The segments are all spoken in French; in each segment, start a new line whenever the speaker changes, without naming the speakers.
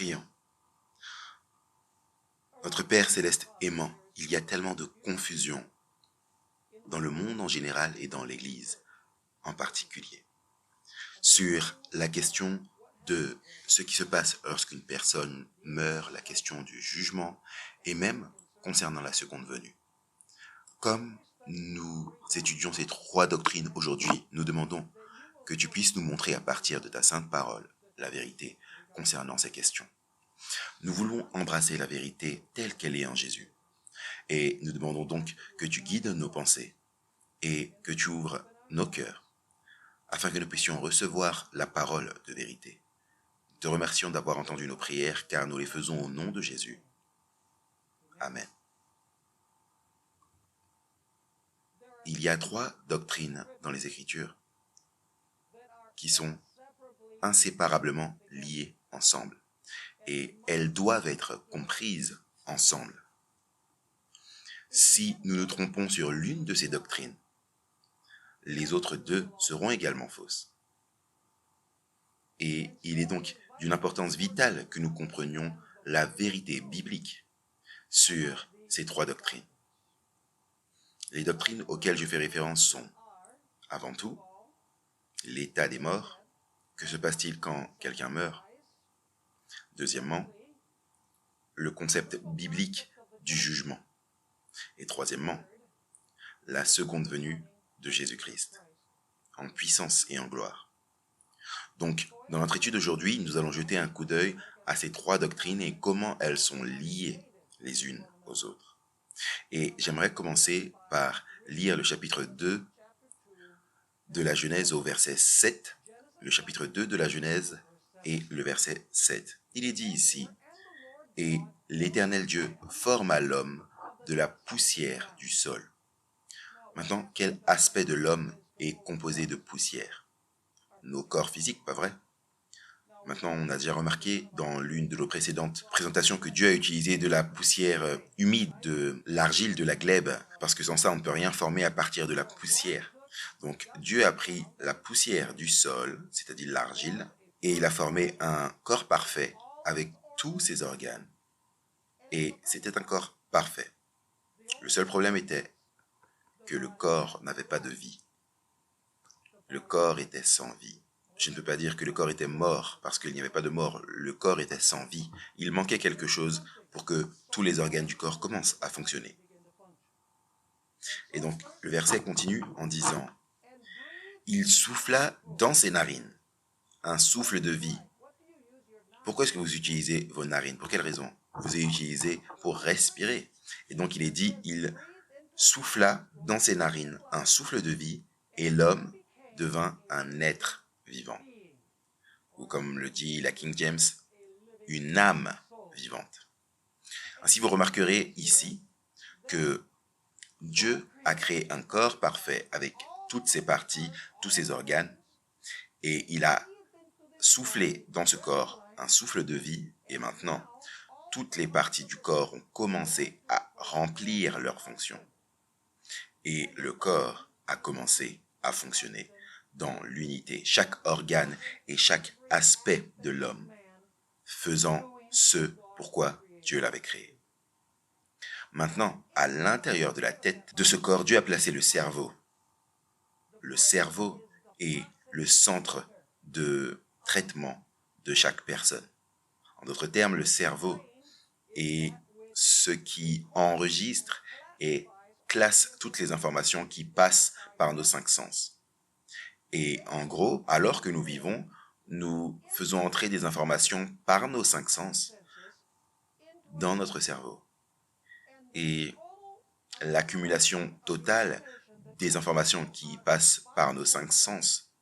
Prions. Notre Père céleste aimant, il y a tellement de confusion dans le monde en général et dans l'Église en particulier sur la question de ce qui se passe lorsqu'une personne meurt, la question du jugement et même concernant la seconde venue. Comme nous étudions ces trois doctrines aujourd'hui, nous demandons que tu puisses nous montrer à partir de ta sainte parole la vérité concernant ces questions. Nous voulons embrasser la vérité telle qu'elle est en Jésus. Et nous demandons donc que tu guides nos pensées et que tu ouvres nos cœurs afin que nous puissions recevoir la parole de vérité. Nous te remercions d'avoir entendu nos prières car nous les faisons au nom de Jésus. Amen. Il y a trois doctrines dans les Écritures qui sont inséparablement liées ensemble et elles doivent être comprises ensemble. Si nous nous trompons sur l'une de ces doctrines, les autres deux seront également fausses. Et il est donc d'une importance vitale que nous comprenions la vérité biblique sur ces trois doctrines. Les doctrines auxquelles je fais référence sont, avant tout, l'état des morts. Que se passe-t-il quand quelqu'un meurt? Deuxièmement, le concept biblique du jugement. Et troisièmement, la seconde venue de Jésus-Christ, en puissance et en gloire. Donc, dans notre étude aujourd'hui, nous allons jeter un coup d'œil à ces trois doctrines et comment elles sont liées les unes aux autres. Et j'aimerais commencer par lire le chapitre 2 de la Genèse au verset 7, le chapitre 2 de la Genèse et le verset 7. Il est dit ici, « Et l'Éternel Dieu forma l'homme de la poussière du sol. » Maintenant, quel aspect de l'homme est composé de poussière? Nos corps physiques, pas vrai? Maintenant, on a déjà remarqué dans l'une de nos précédentes présentations que Dieu a utilisé de la poussière humide, de l'argile, de la glèbe, parce que sans ça, on ne peut rien former à partir de la poussière. Donc, Dieu a pris la poussière du sol, c'est-à-dire l'argile, et il a formé un corps parfait avec tous ses organes. Et c'était un corps parfait. Le seul problème était que le corps n'avait pas de vie. Le corps était sans vie. Je ne peux pas dire que le corps était mort parce qu'il n'y avait pas de mort. Le corps était sans vie. Il manquait quelque chose pour que tous les organes du corps commencent à fonctionner. Et donc, le verset continue en disant « Il souffla dans ses narines un souffle de vie. » Pourquoi est-ce que vous utilisez vos narines? Pour quelle raison? Vous les utilisez pour respirer. Et donc, il est dit « Il souffla dans ses narines un souffle de vie et l'homme devint un être vivant. » Ou comme le dit la King James, une âme vivante. Ainsi, vous remarquerez ici que Dieu a créé un corps parfait avec toutes ses parties, tous ses organes, et il a soufflé dans ce corps un souffle de vie, et maintenant, toutes les parties du corps ont commencé à remplir leurs fonctions. Et le corps a commencé à fonctionner dans l'unité, chaque organe et chaque aspect de l'homme, faisant ce pourquoi Dieu l'avait créé. Maintenant, à l'intérieur de la tête de ce corps, Dieu a placé le cerveau. Le cerveau est le centre de traitement de chaque personne. En d'autres termes, le cerveau est ce qui enregistre et classe toutes les informations qui passent par nos cinq sens. Et en gros, alors que nous vivons, nous faisons entrer des informations par nos cinq sens dans notre cerveau. Et l'accumulation totale des informations qui passent par nos cinq sens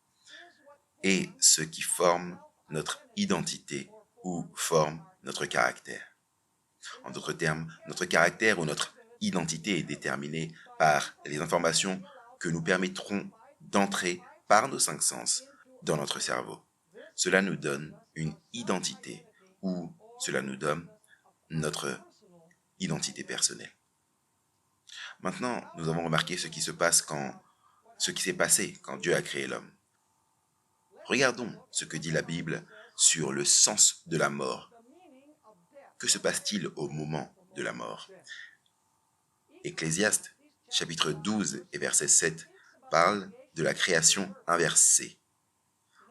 est ce qui forme notre identité ou forme notre caractère. En d'autres termes, notre caractère ou notre identité est déterminée par les informations que nous permettrons d'entrer par nos cinq sens dans notre cerveau. Cela nous donne une identité ou cela nous donne notre identité personnelle. Maintenant, nous avons remarqué ce qui s'est passé quand Dieu a créé l'homme. Regardons ce que dit la Bible sur le sens de la mort que se passe-t-il au moment de la mort? Ecclésiaste, chapitre 12 et verset 7, parle de la création inversée.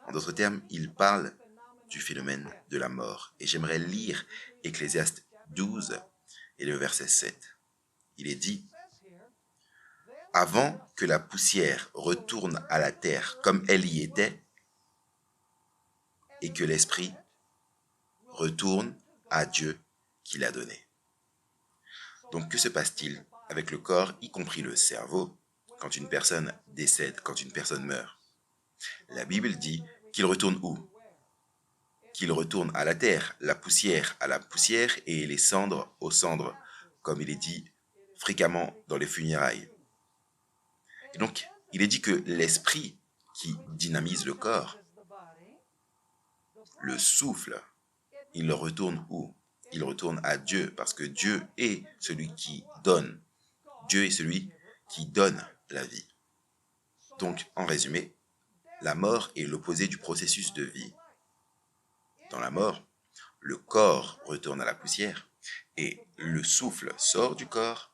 En d'autres termes, il parle du phénomène de la mort. Et j'aimerais lire Ecclésiaste 12 et le verset 7. Il est dit: avant que la poussière retourne à la terre comme elle y était, et que l'esprit retourne à Dieu qui l'a donné. Donc que se passe-t-il avec le corps, y compris le cerveau, quand une personne décède, quand une personne meurt? La Bible dit qu'il retourne où? Qu'il retourne à la terre, la poussière à la poussière et les cendres aux cendres, comme il est dit fréquemment dans les funérailles. Et donc, il est dit que l'esprit qui dynamise le corps, le souffle, il retourne où? Il retourne à Dieu, parce que Dieu est celui qui donne. Dieu est celui qui donne la vie. Donc, en résumé, la mort est l'opposé du processus de vie. Dans la mort, le corps retourne à la poussière et le souffle sort du corps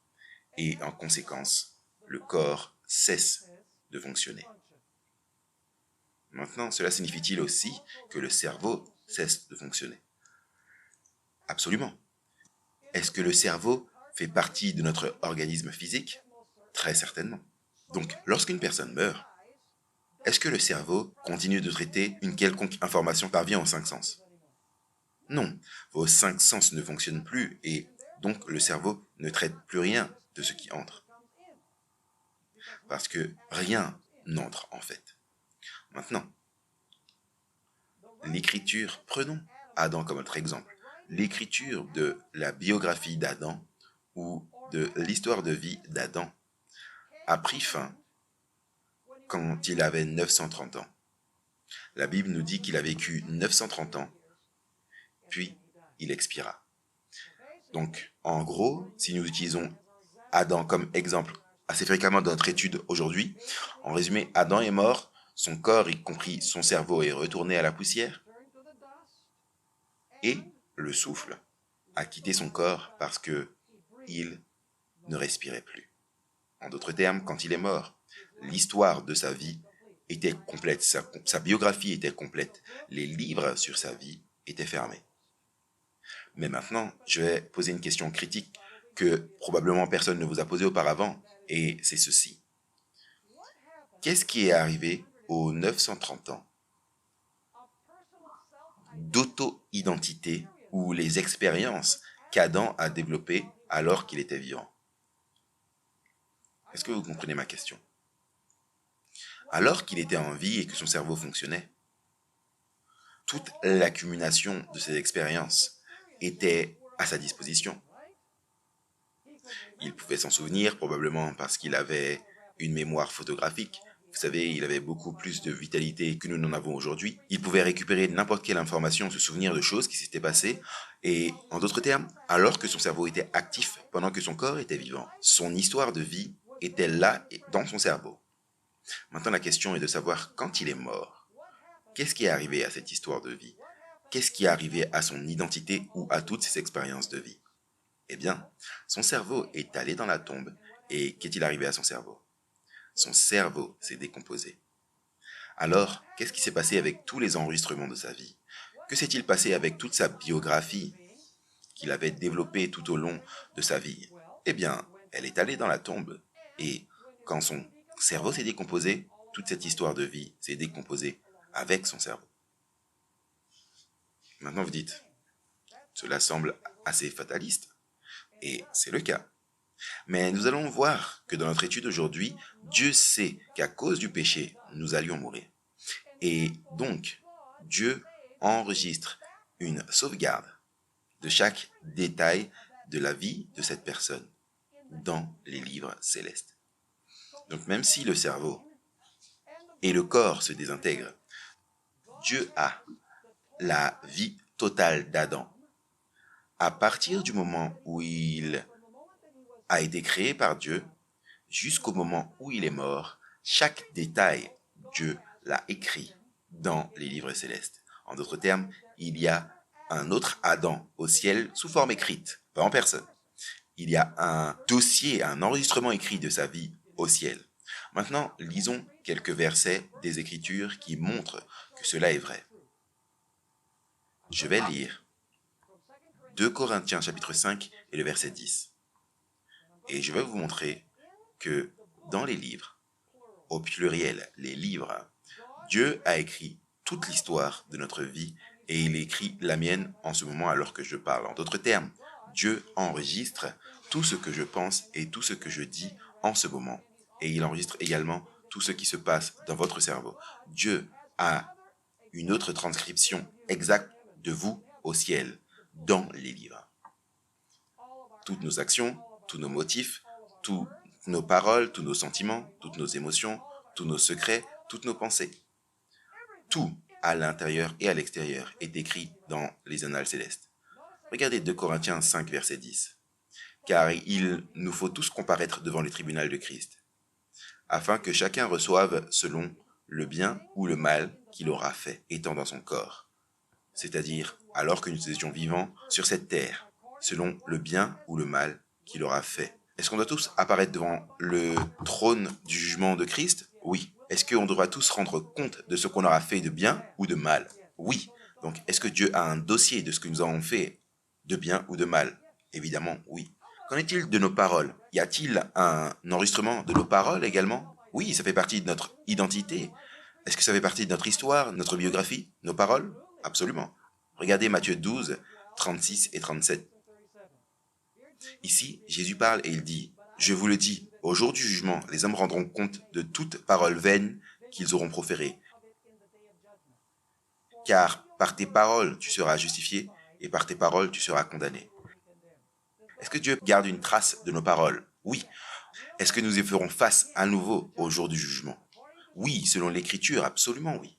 et en conséquence, le corps cesse de fonctionner. Maintenant, cela signifie-t-il aussi que le cerveau cesse de fonctionner? Absolument. Est-ce que le cerveau fait partie de notre organisme physique? Très certainement. Donc, lorsqu'une personne meurt, est-ce que le cerveau continue de traiter une quelconque information parvient aux cinq sens? Non, vos cinq sens ne fonctionnent plus et donc le cerveau ne traite plus rien de ce qui entre. Parce que rien n'entre en fait. Maintenant, l'écriture, prenons Adam comme autre exemple. L'écriture de la biographie d'Adam ou de l'histoire de vie d'Adam a pris fin quand il avait 930 ans. La Bible nous dit qu'il a vécu 930 ans, puis il expira. Donc, en gros, si nous utilisons Adam comme exemple assez fréquemment dans notre étude aujourd'hui, en résumé, Adam est mort, son corps, y compris son cerveau, est retourné à la poussière, et le souffle a quitté son corps parce que il ne respirait plus. En d'autres termes, quand il est mort, l'histoire de sa vie était complète, sa biographie était complète, les livres sur sa vie étaient fermés. Mais maintenant, je vais poser une question critique que probablement personne ne vous a posée auparavant, et c'est ceci. Qu'est-ce qui est arrivé aux 930 ans d'auto-identité ou les expériences qu'Adam a développées alors qu'il était vivant? Est-ce que vous comprenez ma question? Alors qu'il était en vie et que son cerveau fonctionnait, toute l'accumulation de ces expériences était à sa disposition. Il pouvait s'en souvenir, probablement parce qu'il avait une mémoire photographique. Vous savez, il avait beaucoup plus de vitalité que nous n'en avons aujourd'hui. Il pouvait récupérer n'importe quelle information, se souvenir de choses qui s'étaient passées. Et en d'autres termes, alors que son cerveau était actif pendant que son corps était vivant, son histoire de vie était là dans son cerveau. Maintenant, la question est de savoir quand il est mort, qu'est-ce qui est arrivé à cette histoire de vie? Qu'est-ce qui est arrivé à son identité ou à toutes ses expériences de vie? Eh bien, son cerveau est allé dans la tombe et qu'est-il arrivé à son cerveau? Son cerveau s'est décomposé. Alors, qu'est-ce qui s'est passé avec tous les enregistrements de sa vie? Que s'est-il passé avec toute sa biographie qu'il avait développée tout au long de sa vie? Eh bien, elle est allée dans la tombe et quand son cerveau s'est décomposé, toute cette histoire de vie s'est décomposée avec son cerveau. Maintenant, vous dites, cela semble assez fataliste. Et c'est le cas. Mais nous allons voir que dans notre étude aujourd'hui, Dieu sait qu'à cause du péché, nous allions mourir. Et donc, Dieu enregistre une sauvegarde de chaque détail de la vie de cette personne dans les livres célestes. Donc même si le cerveau et le corps se désintègrent, Dieu a la vie totale d'Adam. À partir du moment où il a été créé par Dieu, jusqu'au moment où il est mort, chaque détail, Dieu l'a écrit dans les livres célestes. En d'autres termes, il y a un autre Adam au ciel sous forme écrite, pas en personne. Il y a un dossier, un enregistrement écrit de sa vie au ciel. Maintenant, lisons quelques versets des Écritures qui montrent que cela est vrai. Je vais lire 2 Corinthiens chapitre 5 et le verset 10. Et je vais vous montrer que dans les livres, au pluriel, les livres, Dieu a écrit toute l'histoire de notre vie et il écrit la mienne en ce moment alors que je parle. En d'autres termes, Dieu enregistre tout ce que je pense et tout ce que je dis en ce moment. Et il enregistre également tout ce qui se passe dans votre cerveau. Dieu a une autre transcription exacte de vous au ciel, dans les livres. Toutes nos actions, tous nos motifs, toutes nos paroles, tous nos sentiments, toutes nos émotions, tous nos secrets, toutes nos pensées. Tout, à l'intérieur et à l'extérieur, est écrit dans les annales célestes. Regardez 2 Corinthiens 5, verset 10. Car il nous faut tous comparaître devant le tribunal de Christ, afin que chacun reçoive selon le bien ou le mal qu'il aura fait, étant dans son corps. C'est-à-dire, alors que nous étions vivants sur cette terre, selon le bien ou le mal qu'il aura fait. Est-ce qu'on doit tous apparaître devant le trône du jugement de Christ? Oui. Est-ce qu'on devra tous rendre compte de ce qu'on aura fait de bien ou de mal? Oui. Donc, est-ce que Dieu a un dossier de ce que nous avons fait de bien ou de mal? Évidemment, oui. Qu'en est-il de nos paroles? Y a-t-il un enregistrement de nos paroles également? Oui, ça fait partie de notre identité. Est-ce que ça fait partie de notre histoire, notre biographie, nos paroles? Absolument. Regardez Matthieu 12, 36 et 37. Ici, Jésus parle et il dit, « Je vous le dis, au jour du jugement, les hommes rendront compte de toute parole vaine qu'ils auront proférée. Car par tes paroles, tu seras justifié et par tes paroles, tu seras condamné. » Est-ce que Dieu garde une trace de nos paroles? Oui. Est-ce que nous y ferons face à nouveau au jour du jugement? Oui, selon l'Écriture, absolument oui.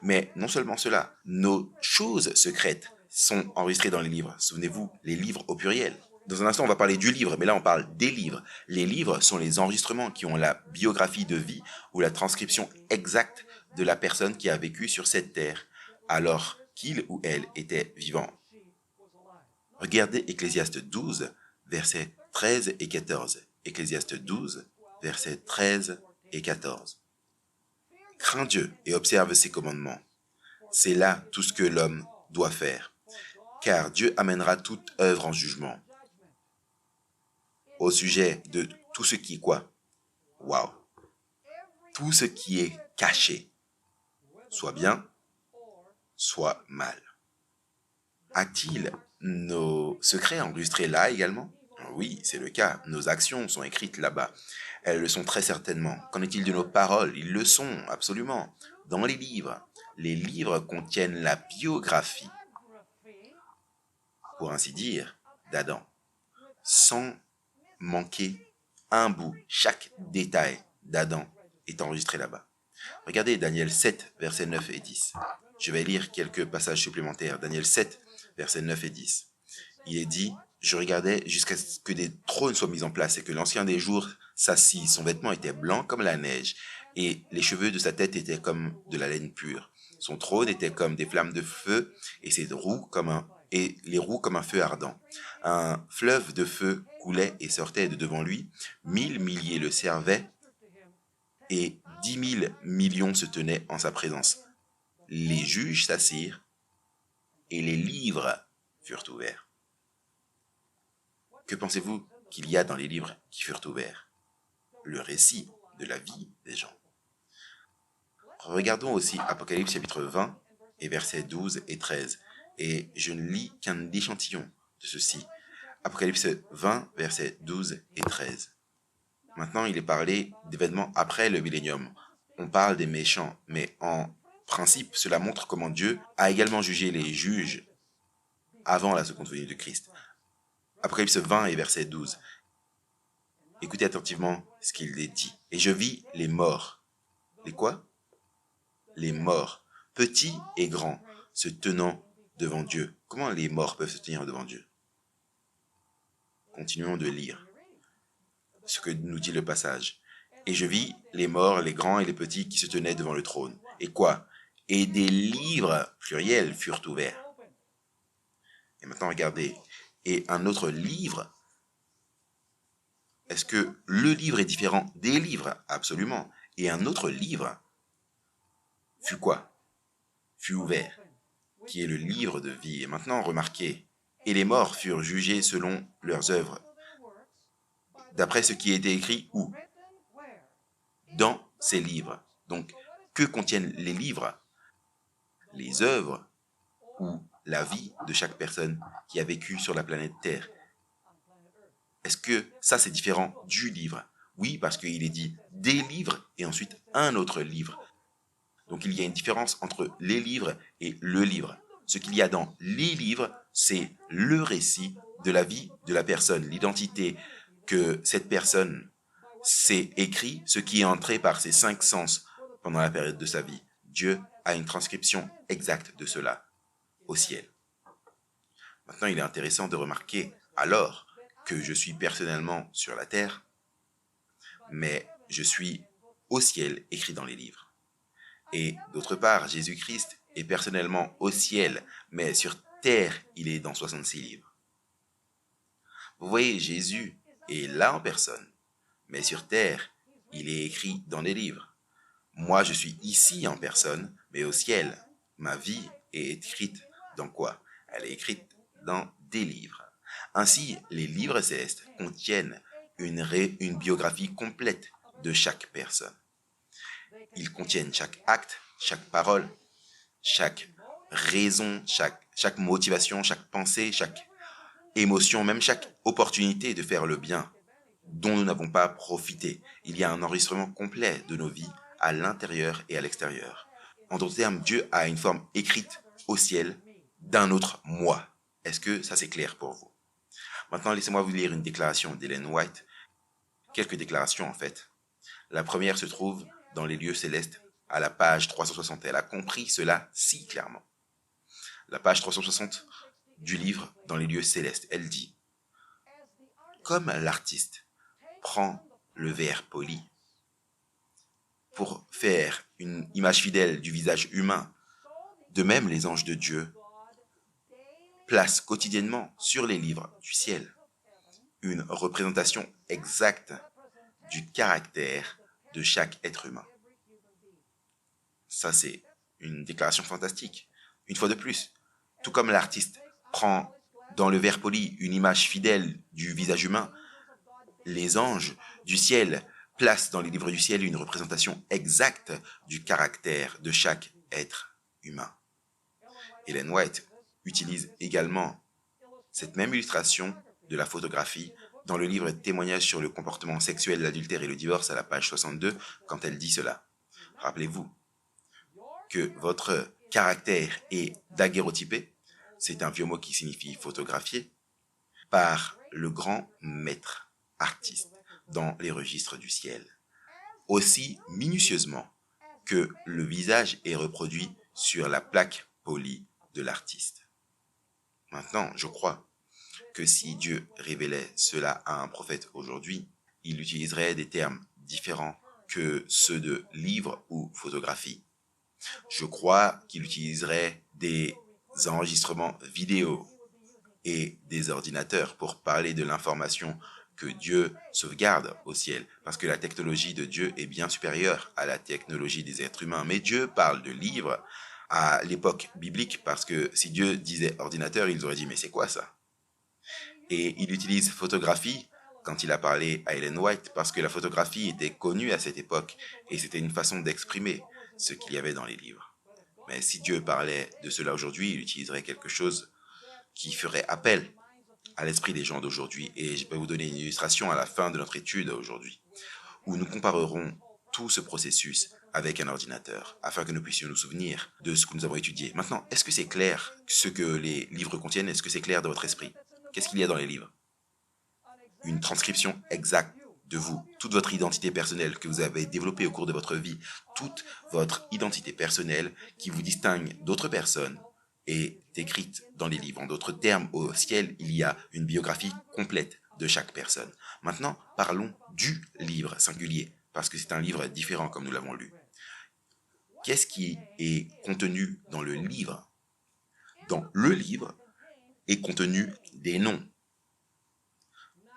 Mais non seulement cela, nos choses secrètes sont enregistrées dans les livres. Souvenez-vous, les livres au pluriel. Dans un instant, on va parler du livre, mais là, on parle des livres. Les livres sont les enregistrements qui ont la biographie de vie ou la transcription exacte de la personne qui a vécu sur cette terre, alors qu'il ou elle était vivant. Regardez Ecclésiaste 12, versets 13 et 14. Ecclésiaste 12, versets 13 et 14. Crains Dieu et observe ses commandements. C'est là tout ce que l'homme doit faire, car Dieu amènera toute œuvre en jugement. Au sujet de tout ce qui est quoi? Waouh! Tout ce qui est caché, soit bien, soit mal. A-t-il nos secrets enregistrés là également? Oui, c'est le cas. Nos actions sont écrites là-bas. Elles le sont très certainement. Qu'en est-il de nos paroles? Ils le sont, absolument. Dans les livres. Les livres contiennent la biographie, pour ainsi dire, d'Adam, sans manquer un bout. Chaque détail d'Adam est enregistré là-bas. Regardez Daniel 7, versets 9 et 10. Je vais lire quelques passages supplémentaires. Daniel 7, versets 9 et 10. Il est dit, je regardais jusqu'à ce que des trônes soient mis en place et que l'ancien des jours s'assit. Son vêtement était blanc comme la neige et les cheveux de sa tête étaient comme de la laine pure. Son trône était comme des flammes de feu et ses roues les roues comme un feu ardent. Un fleuve de feu coulait et sortait de devant lui. 1000 milliers le servaient et 10 000 millions se tenaient en sa présence. Les juges s'assirent et les livres furent ouverts. Que pensez-vous qu'il y a dans les livres qui furent ouverts? Le récit de la vie des gens. Regardons aussi Apocalypse chapitre 20 et versets 12 et 13. Et je ne lis qu'un échantillon de ceci. Apocalypse 20, versets 12 et 13. Maintenant, il est parlé d'événements après le millénium. On parle des méchants, mais en principe, cela montre comment Dieu a également jugé les juges avant la seconde venue de Christ. Apocalypse 20 et verset 12. Écoutez attentivement ce qu'il est dit. Et je vis les morts. Les quoi? Les morts, petits et grands, se tenant devant Dieu. Comment les morts peuvent se tenir devant Dieu? Continuons de lire ce que nous dit le passage. Et je vis les morts, les grands et les petits qui se tenaient devant le trône. Et quoi? Et des livres, pluriels, furent ouverts. Et maintenant, regardez. Et un autre livre, est-ce que le livre est différent des livres? Absolument. Et un autre livre fut quoi? Fut ouvert, qui est le livre de vie. Et maintenant, remarquez, et les morts furent jugés selon leurs œuvres, d'après ce qui était écrit où? Dans ces livres. Donc, que contiennent les livres? Les œuvres ou la vie de chaque personne qui a vécu sur la planète Terre. Est-ce que ça, c'est différent du livre? Oui, parce qu'il est dit des livres et ensuite un autre livre. Donc, il y a une différence entre les livres et le livre. Ce qu'il y a dans les livres, c'est le récit de la vie de la personne, l'identité que cette personne s'est écrit, ce qui est entré par ses 5 sens pendant la période de sa vie. Dieu a une transcription exacte de cela au ciel. Maintenant, il est intéressant de remarquer alors que je suis personnellement sur la terre, mais je suis au ciel écrit dans les livres. Et d'autre part, Jésus-Christ est personnellement au ciel, mais sur terre, il est dans 66 livres. Vous voyez, Jésus est là en personne, mais sur terre, il est écrit dans les livres. Moi, je suis ici en personne, mais au ciel, ma vie est écrite dans quoi? Elle est écrite dans des livres. Ainsi, les livres célestes contiennent une biographie complète de chaque personne. Ils contiennent chaque acte, chaque parole, chaque raison, chaque motivation, chaque pensée, chaque émotion, même chaque opportunité de faire le bien dont nous n'avons pas profité. Il y a un enregistrement complet de nos vies à l'intérieur et à l'extérieur. En d'autres termes, Dieu a une forme écrite au ciel d'un autre moi. Est-ce que ça c'est clair pour vous? Maintenant, laissez-moi vous lire une déclaration d'Ellen White. Quelques déclarations en fait. La première se trouve dans les lieux célestes à la page 360. Elle a compris cela si clairement. La page 360 du livre dans les lieux célestes. Elle dit: comme l'artiste prend le verre poli pour faire une image fidèle du visage humain, de même les anges de Dieu placent quotidiennement sur les livres du ciel une représentation exacte du caractère de chaque être humain. Ça, c'est une déclaration fantastique. Une fois de plus, tout comme l'artiste prend dans le verre poli une image fidèle du visage humain, les anges du ciel placent dans les livres du ciel une représentation exacte du caractère de chaque être humain. Ellen White utilise également cette même illustration de la photographie dans le livre Témoignages sur le comportement sexuel, l'adultère et le divorce à la page 62 quand elle dit cela. Rappelez-vous que votre caractère est daguerreotypé, c'est un vieux mot qui signifie photographier, par le grand maître artiste dans les registres du ciel, aussi minutieusement que le visage est reproduit sur la plaque polie de l'artiste. Maintenant, je crois que si Dieu révélait cela à un prophète aujourd'hui, il utiliserait des termes différents que ceux de livre ou photographie. Je crois qu'il utiliserait des enregistrements vidéo et des ordinateurs pour parler de l'information que Dieu sauvegarde au ciel, parce que la technologie de Dieu est bien supérieure à la technologie des êtres humains. Mais Dieu parle de livres à l'époque biblique, parce que si Dieu disait ordinateur, ils auraient dit « mais c'est quoi ça ?» Et il utilise photographie quand il a parlé à Ellen White, parce que la photographie était connue à cette époque, et c'était une façon d'exprimer ce qu'il y avait dans les livres. Mais si Dieu parlait de cela aujourd'hui, il utiliserait quelque chose qui ferait appel à l'esprit des gens d'aujourd'hui. Et je vais vous donner une illustration à la fin de notre étude aujourd'hui, où nous comparerons tout ce processus avec un ordinateur, afin que nous puissions nous souvenir de ce que nous avons étudié. Maintenant, est-ce que c'est clair ce que les livres contiennent? Est-ce que c'est clair dans votre esprit? Qu'est-ce qu'il y a dans les livres? Une transcription exacte de vous, toute votre identité personnelle que vous avez développée au cours de votre vie, toute votre identité personnelle qui vous distingue d'autres personnes est écrite dans les livres. En d'autres termes, au ciel, il y a une biographie complète de chaque personne. Maintenant, parlons du livre singulier, parce que c'est un livre différent comme nous l'avons lu. Qu'est-ce qui est contenu dans le livre? Dans le livre, est contenu des noms.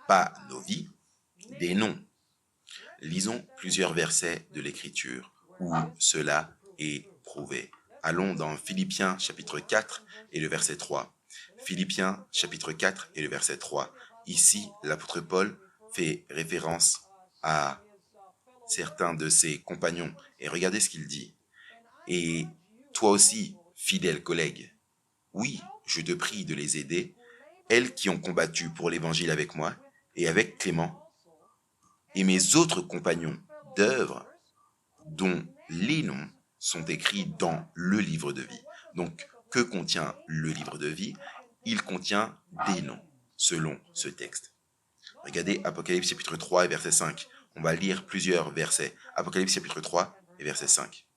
Pas nos vies, des noms. Lisons plusieurs versets de l'Écriture où cela est prouvé. Allons dans Philippiens chapitre 4 et le verset 3. Philippiens chapitre 4 et le verset 3. Ici, l'apôtre Paul fait référence à certains de ses compagnons. Et regardez ce qu'il dit. Et toi aussi, fidèle collègue, oui, je te prie de les aider, elles qui ont combattu pour l'évangile avec moi et avec Clément, et mes autres compagnons d'œuvre dont les noms sont écrits dans le livre de vie. Donc, que contient le livre de vie? Il contient des noms, selon ce texte. Regardez Apocalypse chapitre 3 et verset 5. On va lire plusieurs versets. Apocalypse chapitre 3 et verset 5.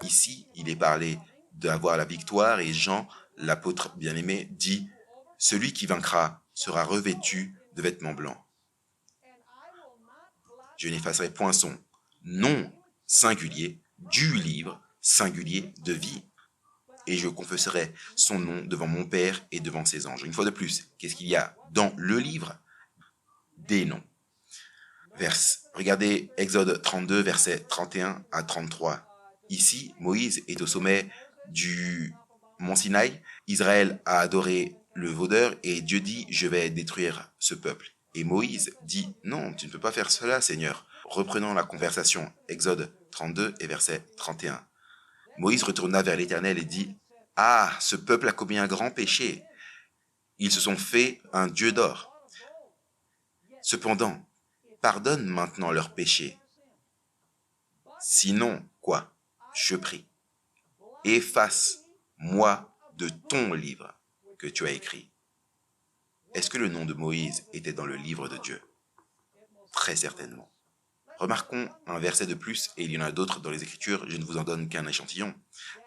Ici, il est parlé d'avoir la victoire et Jean, l'apôtre bien-aimé, dit « Celui qui vaincra sera revêtu de vêtements blancs. Je n'effacerai point son nom singulier du livre singulier de vie. Et je confesserai son nom devant mon Père et devant ses anges. » Une fois de plus, qu'est-ce qu'il y a dans le livre? Des noms. Regardez Exode 32, versets 31 à 33. Ici, Moïse est au sommet du mont Sinaï. Israël a adoré le vaudeur et Dieu dit « Je vais détruire ce peuple ». Et Moïse dit « Non, tu ne peux pas faire cela, Seigneur ». Reprenons la conversation. Exode 32 et verset 31. Moïse retourna vers l'Éternel et dit « Ah, ce peuple a commis un grand péché. Ils se sont fait un dieu d'or. Cependant, pardonne maintenant leurs péchés. Sinon, quoi? Je prie. Efface-moi de ton livre que tu as écrit. » Est-ce que le nom de Moïse était dans le livre de Dieu? Très certainement. Remarquons un verset de plus, et il y en a d'autres dans les Écritures, je ne vous en donne qu'un échantillon.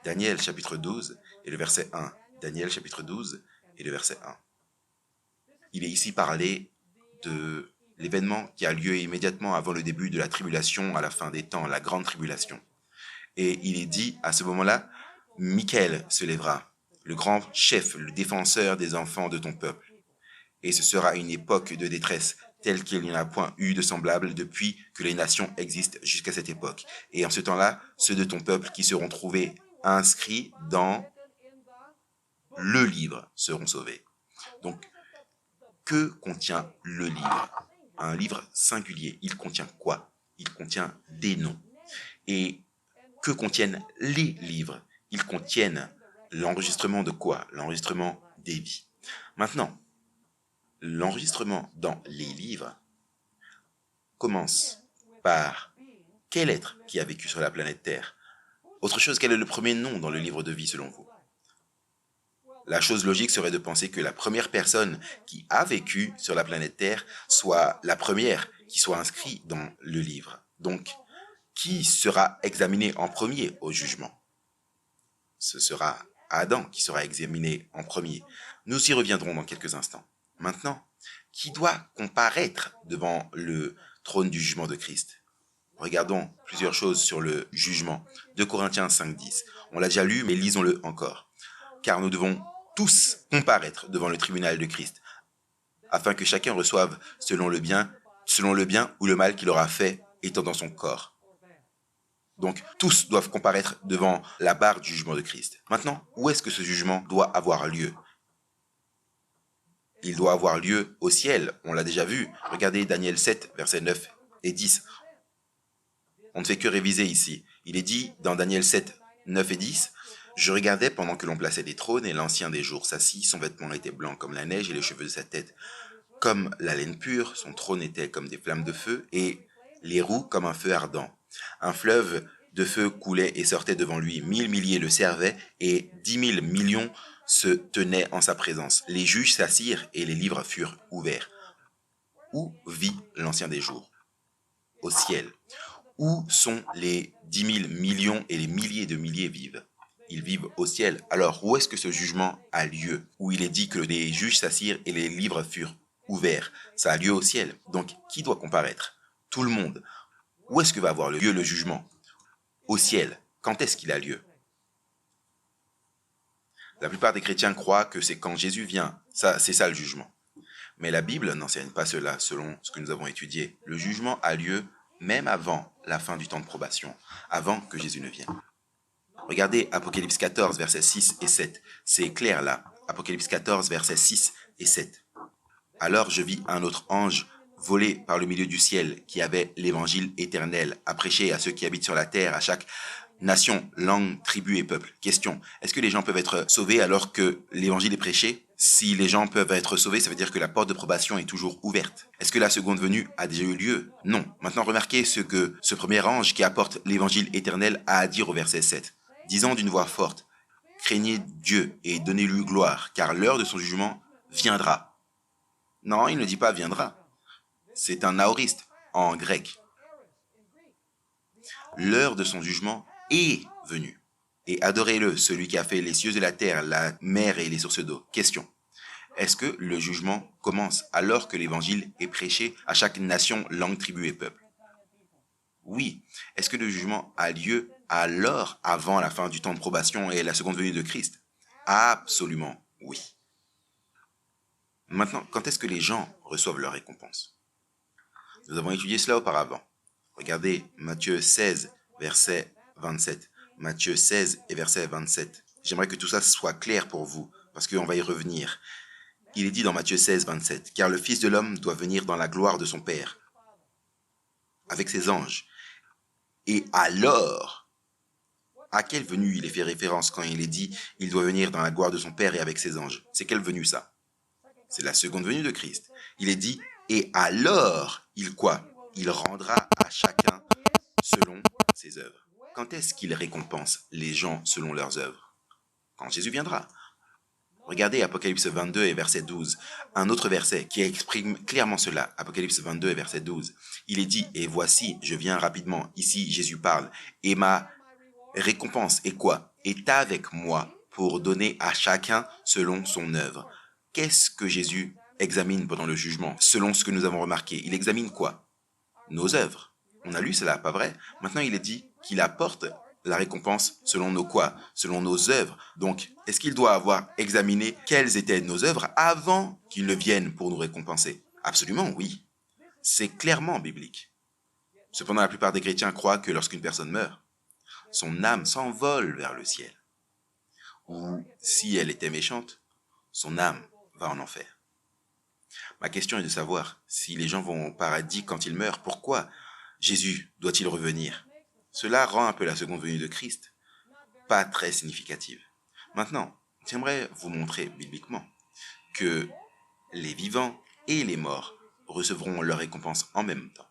Daniel chapitre 12 et le verset 1. Daniel chapitre 12 et le verset 1. Il est ici parlé de l'événement qui a lieu immédiatement avant le début de la tribulation à la fin des temps, la grande tribulation. Et il est dit à ce moment-là, Michael se lèvera, le grand chef, le défenseur des enfants de ton peuple. Et ce sera une époque de détresse telle qu'il n'y en a point eu de semblable depuis que les nations existent jusqu'à cette époque. Et en ce temps-là, ceux de ton peuple qui seront trouvés inscrits dans le livre seront sauvés. Donc, que contient le livre? Un livre singulier. Il contient quoi? Il contient des noms. Et que contiennent les livres? Ils contiennent l'enregistrement de quoi? L'enregistrement des vies. Maintenant, l'enregistrement dans les livres commence par quel être qui a vécu sur la planète Terre? Autre chose, quel est le premier nom dans le livre de vie selon vous? La chose logique serait de penser que la première personne qui a vécu sur la planète Terre soit la première qui soit inscrite dans le livre. Donc, qui sera examiné en premier au jugement? Ce sera Adam qui sera examiné en premier. Nous y reviendrons dans quelques instants. Maintenant, qui doit comparaître devant le trône du jugement de Christ? Regardons plusieurs choses sur le jugement. 2 Corinthiens 5,10. On l'a déjà lu, mais lisons-le encore. Car nous devons tous comparaître devant le tribunal de Christ, afin que chacun reçoive selon le bien ou le mal qu'il aura fait étant dans son corps. Donc, tous doivent comparaître devant la barre du jugement de Christ. Maintenant, où est-ce que ce jugement doit avoir lieu? Il doit avoir lieu au ciel, on l'a déjà vu. Regardez Daniel 7, versets 9 et 10. On ne fait que réviser ici. Il est dit dans Daniel 7, 9 et 10, « Je regardais pendant que l'on plaçait des trônes, et l'ancien des jours s'assit, son vêtement était blanc comme la neige, et les cheveux de sa tête comme la laine pure, son trône était comme des flammes de feu, et les roues comme un feu ardent. Un fleuve de feu coulait et sortait devant lui, 1000 milliers le servaient, et 10 000 millions se tenaient en sa présence. Les juges s'assirent, et les livres furent ouverts. » Où vit l'ancien des jours? Au ciel. Où sont les 10 000 millions et les milliers de milliers vivent? Ils vivent au ciel. Alors, où est-ce que ce jugement a lieu? Où il est dit que les juges s'assirent et les livres furent ouverts. Ça a lieu au ciel. Donc, qui doit comparaître? Tout le monde. Où est-ce que va avoir lieu le jugement? Au ciel. Quand est-ce qu'il a lieu? La plupart des chrétiens croient que c'est quand Jésus vient. C'est ça le jugement. Mais la Bible n'enseigne pas cela, selon ce que nous avons étudié. Le jugement a lieu même avant la fin du temps de probation, avant que Jésus ne vienne. Regardez Apocalypse 14, versets 6 et 7. C'est clair là. Apocalypse 14, versets 6 et 7. Alors je vis un autre ange voler par le milieu du ciel, qui avait l'évangile éternel à prêcher à ceux qui habitent sur la terre, à chaque nation, langue, tribu et peuple. Question, est-ce que les gens peuvent être sauvés alors que l'évangile est prêché? Si les gens peuvent être sauvés, ça veut dire que la porte de probation est toujours ouverte. Est-ce que la seconde venue a déjà eu lieu? Non. Maintenant, remarquez ce que ce premier ange qui apporte l'évangile éternel a à dire au verset 7. Disant d'une voix forte, « Craignez Dieu et donnez-lui gloire, car l'heure de son jugement viendra. » Non, il ne dit pas « viendra ». C'est un aoriste en grec. L'heure de son jugement est venue. Et adorez-le, celui qui a fait les cieux et la terre, la mer et les sources d'eau. Question. Est-ce que le jugement commence alors que l'évangile est prêché à chaque nation, langue, tribu et peuple? Oui. Est-ce que le jugement a lieu alors, avant la fin du temps de probation et la seconde venue de Christ? Absolument, oui. Maintenant, quand est-ce que les gens reçoivent leur récompense? Nous avons étudié cela auparavant. Regardez Matthieu 16, verset 27. Matthieu 16 et verset 27. J'aimerais que tout ça soit clair pour vous, parce qu'on va y revenir. Il est dit dans Matthieu 16, 27, « Car le Fils de l'homme doit venir dans la gloire de son Père, avec ses anges. Et alors, à quelle venue il est fait référence quand il est dit « Il doit venir dans la gloire de son Père et avec ses anges » C'est quelle venue ça? C'est la seconde venue de Christ. Il est dit « Et alors, il quoi? Il rendra à chacun selon ses œuvres. » Quand est-ce qu'il récompense les gens selon leurs œuvres? Quand Jésus viendra. Regardez Apocalypse 22 et verset 12, un autre verset qui exprime clairement cela. Apocalypse 22 et verset 12. Il est dit, et voici, je viens rapidement. Ici, Jésus parle. Et ma récompense est quoi? Est avec moi pour donner à chacun selon son œuvre. Qu'est-ce que Jésus examine pendant le jugement? Selon ce que nous avons remarqué, il examine quoi? Nos œuvres. On a lu cela, pas vrai? Maintenant, il est dit qu'il apporte la récompense selon nos quoi? Selon nos œuvres. Donc, est-ce qu'il doit avoir examiné quelles étaient nos œuvres avant qu'il ne vienne pour nous récompenser? Absolument, oui. C'est clairement biblique. Cependant, la plupart des chrétiens croient que lorsqu'une personne meurt, son âme s'envole vers le ciel. Ou, si elle était méchante, son âme va en enfer. Ma question est de savoir si les gens vont au paradis quand ils meurent, pourquoi Jésus doit-il revenir? Cela rend un peu la seconde venue de Christ pas très significative. Maintenant, j'aimerais vous montrer bibliquement que les vivants et les morts recevront leur récompense en même temps.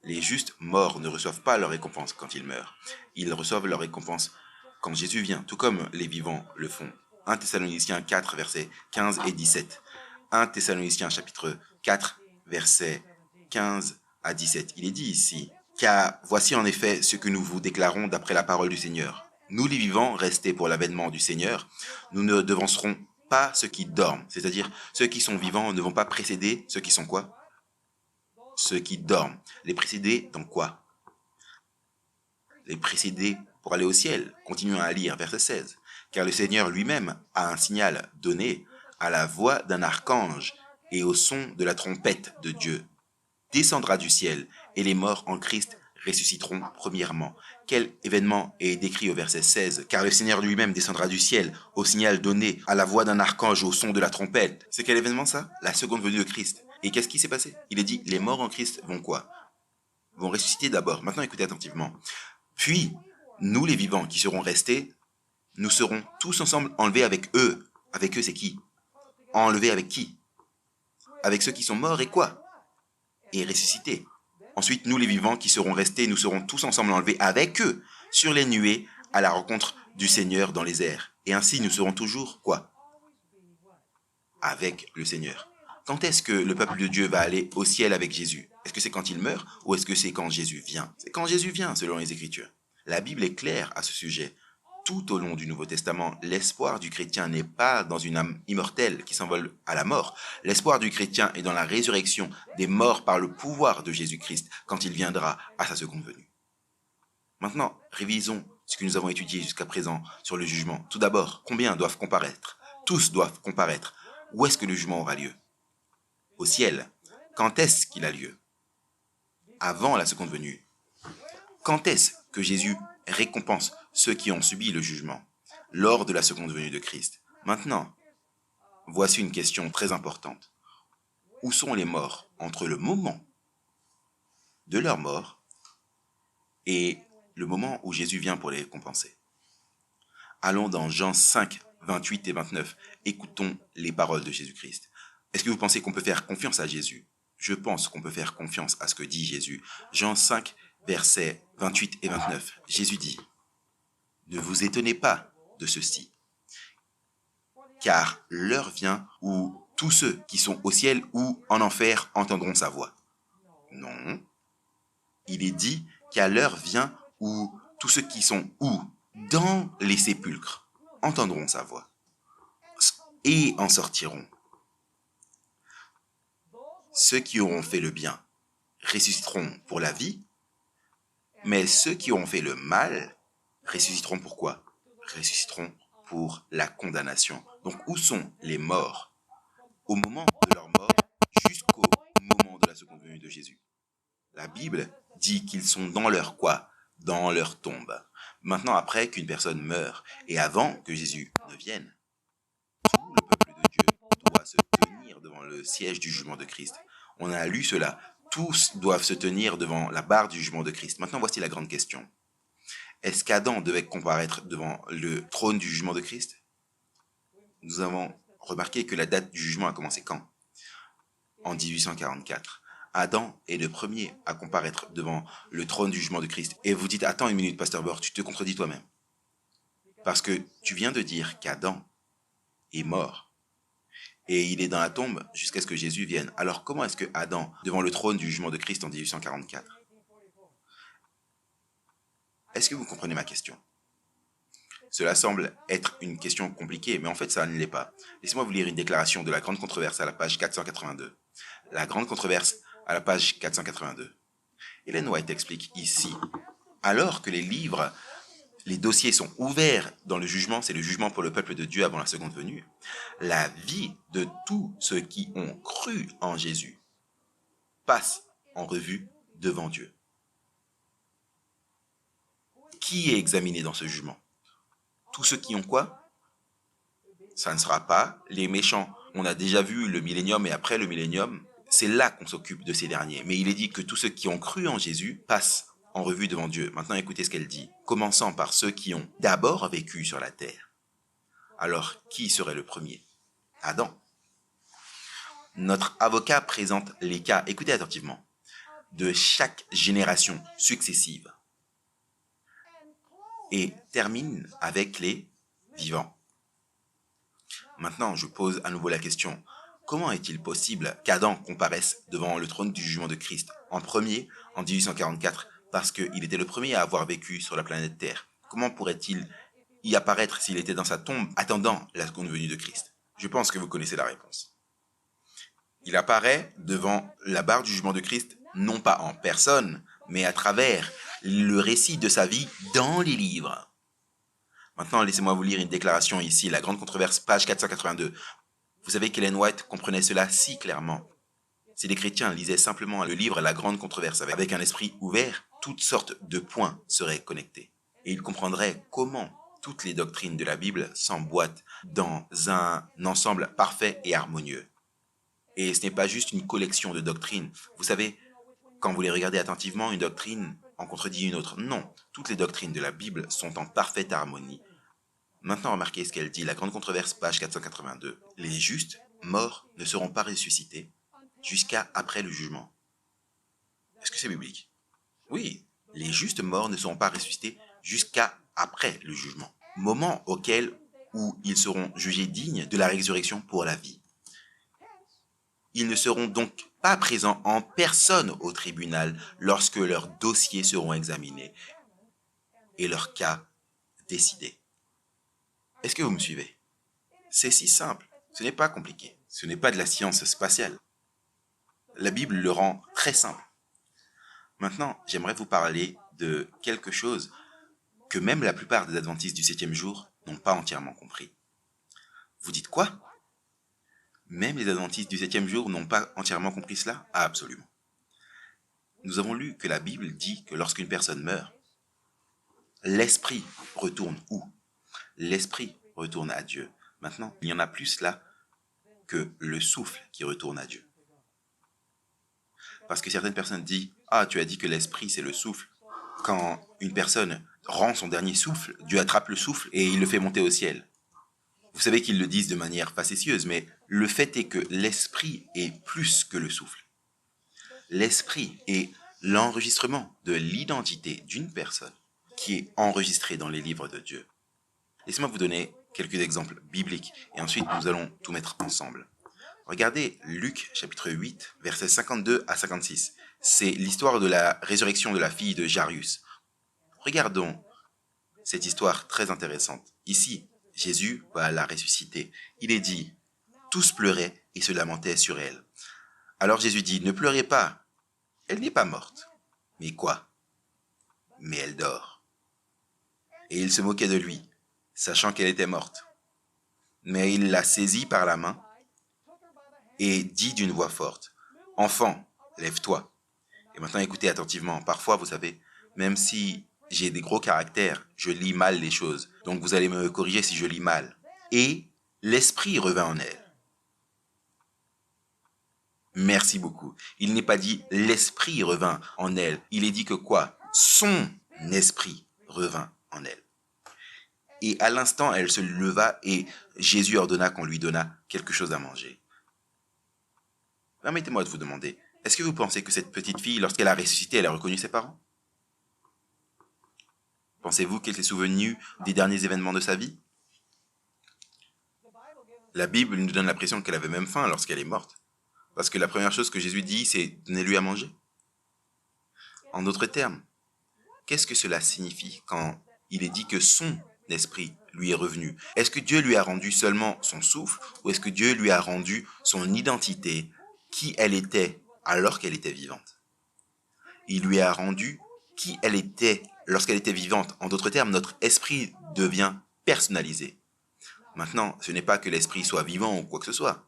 Les justes morts ne reçoivent pas leur récompense quand ils meurent. Ils reçoivent leur récompense quand Jésus vient, tout comme les vivants le font. 1 Thessaloniciens 4, versets 15 et 17. 1 Thessaloniciens chapitre 4, versets 15 à 17. Il est dit ici, « Car voici en effet ce que nous vous déclarons d'après la parole du Seigneur. Nous les vivants, restés pour l'avènement du Seigneur, nous ne devancerons pas ceux qui dorment. » C'est-à-dire, ceux qui sont vivants ne vont pas précéder ceux qui sont quoi? Ceux qui dorment. Les précéder dans quoi? Les précéder pour aller au ciel. Continuons à lire, verset 16. « Car le Seigneur lui-même a un signal donné à la voix d'un archange et au son de la trompette de Dieu. Descendra du ciel, et les morts en Christ ressusciteront premièrement. » Quel événement est décrit au verset 16? « Car le Seigneur lui-même descendra du ciel, au signal donné à la voix d'un archange, au son de la trompette. » C'est quel événement ça? La seconde venue de Christ. Et qu'est-ce qui s'est passé? Il est dit, les morts en Christ vont quoi? Vont ressusciter d'abord. Maintenant, écoutez attentivement. Puis, nous les vivants qui serons restés, nous serons tous ensemble enlevés avec eux. Avec eux, c'est qui? Enlevés avec qui? Avec ceux qui sont morts et quoi? Et ressuscités. Ensuite, nous les vivants qui serons restés, nous serons tous ensemble enlevés avec eux sur les nuées à la rencontre du Seigneur dans les airs. Et ainsi, nous serons toujours quoi? Avec le Seigneur. Quand est-ce que le peuple de Dieu va aller au ciel avec Jésus? Est-ce que c'est quand il meurt ou est-ce que c'est quand Jésus vient? C'est quand Jésus vient, selon les Écritures. La Bible est claire à ce sujet. Tout au long du Nouveau Testament, l'espoir du chrétien n'est pas dans une âme immortelle qui s'envole à la mort. L'espoir du chrétien est dans la résurrection des morts par le pouvoir de Jésus-Christ quand il viendra à sa seconde venue. Maintenant, révisons ce que nous avons étudié jusqu'à présent sur le jugement. Tout d'abord, combien doivent comparaître? Tous doivent comparaître. Où est-ce que le jugement aura lieu? Au ciel. Quand est-ce qu'il a lieu? Avant la seconde venue. Quand est-ce que Jésus récompense ceux qui ont subi le jugement? Lors de la seconde venue de Christ. Maintenant, voici une question très importante. Où sont les morts entre le moment de leur mort et le moment où Jésus vient pour les récompenser? Allons dans Jean 5, 28 et 29. Écoutons les paroles de Jésus-Christ. Est-ce que vous pensez qu'on peut faire confiance à Jésus? Je pense qu'on peut faire confiance à ce que dit Jésus. Jean 5, versets 28 et 29. Jésus dit, « Ne vous étonnez pas de ceci, car l'heure vient où tous ceux qui sont au ciel ou en enfer entendront sa voix. » Non. Il est dit qu'à l'heure vient où tous ceux qui sont où? Dans les sépulcres entendront sa voix et en sortiront. Ceux qui auront fait le bien ressusciteront pour la vie, mais ceux qui auront fait le mal ressusciteront pour quoi? Ressusciteront pour la condamnation. Donc où sont les morts? Au moment de leur mort jusqu'au moment de la seconde venue de Jésus. La Bible dit qu'ils sont dans leur quoi? Dans leur tombe. Maintenant, après qu'une personne meurt et avant que Jésus ne vienne, tout le peuple de Dieu doit se tenir devant le siège du jugement de Christ. On a lu cela. Tous doivent se tenir devant la barre du jugement de Christ. Maintenant, voici la grande question. Est-ce qu'Adam devait comparaître devant le trône du jugement de Christ? Nous avons remarqué que la date du jugement a commencé quand? En 1844. Adam est le premier à comparaître devant le trône du jugement de Christ. Et vous dites, attends une minute, Pasteur Bord, tu te contredis toi-même. Parce que tu viens de dire qu'Adam est mort. Et il est dans la tombe jusqu'à ce que Jésus vienne. Alors comment est-ce que Adam, devant le trône du jugement de Christ en 1844? Est-ce que vous comprenez ma question? Cela semble être une question compliquée, mais en fait ça ne l'est pas. Laissez-moi vous lire une déclaration de la Grande Controverse à la page 482. La Grande Controverse à la page 482. Ellen White explique ici, alors que les dossiers sont ouverts dans le jugement, c'est le jugement pour le peuple de Dieu avant la seconde venue, la vie de tous ceux qui ont cru en Jésus passe en revue devant Dieu. Qui est examiné dans ce jugement? Tous ceux qui ont quoi? Ça ne sera pas les méchants. On a déjà vu le millénium et après le millénium, c'est là qu'on s'occupe de ces derniers. Mais il est dit que tous ceux qui ont cru en Jésus passent en revue devant Dieu. Maintenant, écoutez ce qu'elle dit. Commençant par ceux qui ont d'abord vécu sur la terre. Alors, qui serait le premier? Adam. Notre avocat présente les cas, écoutez attentivement, de chaque génération successive et termine avec les vivants. Maintenant, je pose à nouveau la question. Comment est-il possible qu'Adam comparaisse devant le trône du jugement de Christ en premier, en 1844, parce qu'il était le premier à avoir vécu sur la planète Terre? Comment pourrait-il y apparaître s'il était dans sa tombe attendant la seconde venue de Christ? Je pense que vous connaissez la réponse. Il apparaît devant la barre du jugement de Christ, non pas en personne, mais à travers le récit de sa vie dans les livres. Maintenant, laissez-moi vous lire une déclaration ici, la Grande Controverse, page 482. Vous savez qu'Ellen White comprenait cela si clairement. Si les chrétiens lisaient simplement le livre La Grande Controverse avec un esprit ouvert, toutes sortes de points seraient connectés. Et ils comprendraient comment toutes les doctrines de la Bible s'emboîtent dans un ensemble parfait et harmonieux. Et ce n'est pas juste une collection de doctrines. Vous savez, quand vous les regardez attentivement, une doctrine en contredit une autre. Non, toutes les doctrines de la Bible sont en parfaite harmonie. Maintenant, remarquez ce qu'elle dit, la Grande Controverse, page 482. Les justes, morts, ne seront pas ressuscités jusqu'à après le jugement. Est-ce que c'est biblique? Oui, les justes morts ne seront pas ressuscités jusqu'à après le jugement, moment auquel où ils seront jugés dignes de la résurrection pour la vie. Ils ne seront donc pas présents en personne au tribunal lorsque leurs dossiers seront examinés et leurs cas décidés. Est-ce que vous me suivez? C'est si simple, ce n'est pas compliqué, ce n'est pas de la science spatiale. La Bible le rend très simple. Maintenant, j'aimerais vous parler de quelque chose que même la plupart des adventistes du 7e jour n'ont pas entièrement compris. Vous dites quoi? Même les adventistes du 7e jour n'ont pas entièrement compris cela? Ah, absolument. Nous avons lu que la Bible dit que lorsqu'une personne meurt, l'esprit retourne où? L'esprit retourne à Dieu. Maintenant, il y en a plus là que le souffle qui retourne à Dieu. Parce que certaines personnes disent « Ah, tu as dit que l'esprit, c'est le souffle. » Quand une personne rend son dernier souffle, Dieu attrape le souffle et il le fait monter au ciel. Vous savez qu'ils le disent de manière facétieuse, mais le fait est que l'esprit est plus que le souffle. L'esprit est l'enregistrement de l'identité d'une personne qui est enregistrée dans les livres de Dieu. Laissez-moi vous donner quelques exemples bibliques et ensuite nous allons tout mettre ensemble. Regardez Luc chapitre 8, versets 52 à 56. C'est l'histoire de la résurrection de la fille de Jairus. Regardons cette histoire très intéressante. Ici, Jésus va la ressusciter. Il est dit, tous pleuraient et se lamentaient sur elle. Alors Jésus dit, ne pleurez pas, elle n'est pas morte. Mais quoi? Mais elle dort. Et il se moquait de lui, sachant qu'elle était morte. Mais il la saisit par la main et dit d'une voix forte, « Enfant, lève-toi. » Et maintenant écoutez attentivement. Parfois, vous savez, même si j'ai des gros caractères, je lis mal les choses. Donc vous allez me corriger si je lis mal. Et l'esprit revint en elle. Merci beaucoup. Il n'est pas dit l'esprit revint en elle. Il est dit que quoi? Son esprit revint en elle. Et à l'instant, elle se leva et Jésus ordonna qu'on lui donnât quelque chose à manger. Permettez-moi de vous demander, est-ce que vous pensez que cette petite fille, lorsqu'elle a ressuscité, elle a reconnu ses parents? Pensez-vous qu'elle s'est souvenue des derniers événements de sa vie? La Bible nous donne l'impression qu'elle avait même faim lorsqu'elle est morte. Parce que la première chose que Jésus dit, c'est « donnez-lui à manger ». En d'autres termes, qu'est-ce que cela signifie quand il est dit que son esprit lui est revenu? Est-ce que Dieu lui a rendu seulement son souffle ou est-ce que Dieu lui a rendu son identité, qui elle était alors qu'elle était vivante? Il lui a rendu qui elle était lorsqu'elle était vivante. En d'autres termes, notre esprit devient personnalisé. Maintenant, ce n'est pas que l'esprit soit vivant ou quoi que ce soit.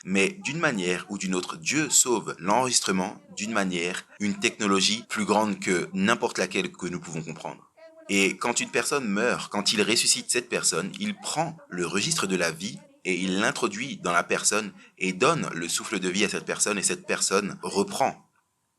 Mais d'une manière ou d'une autre, Dieu sauve l'enregistrement d'une manière, une technologie plus grande que n'importe laquelle que nous pouvons comprendre. Et quand une personne meurt, quand il ressuscite cette personne, il prend le registre de la vie et il l'introduit dans la personne et donne le souffle de vie à cette personne et cette personne reprend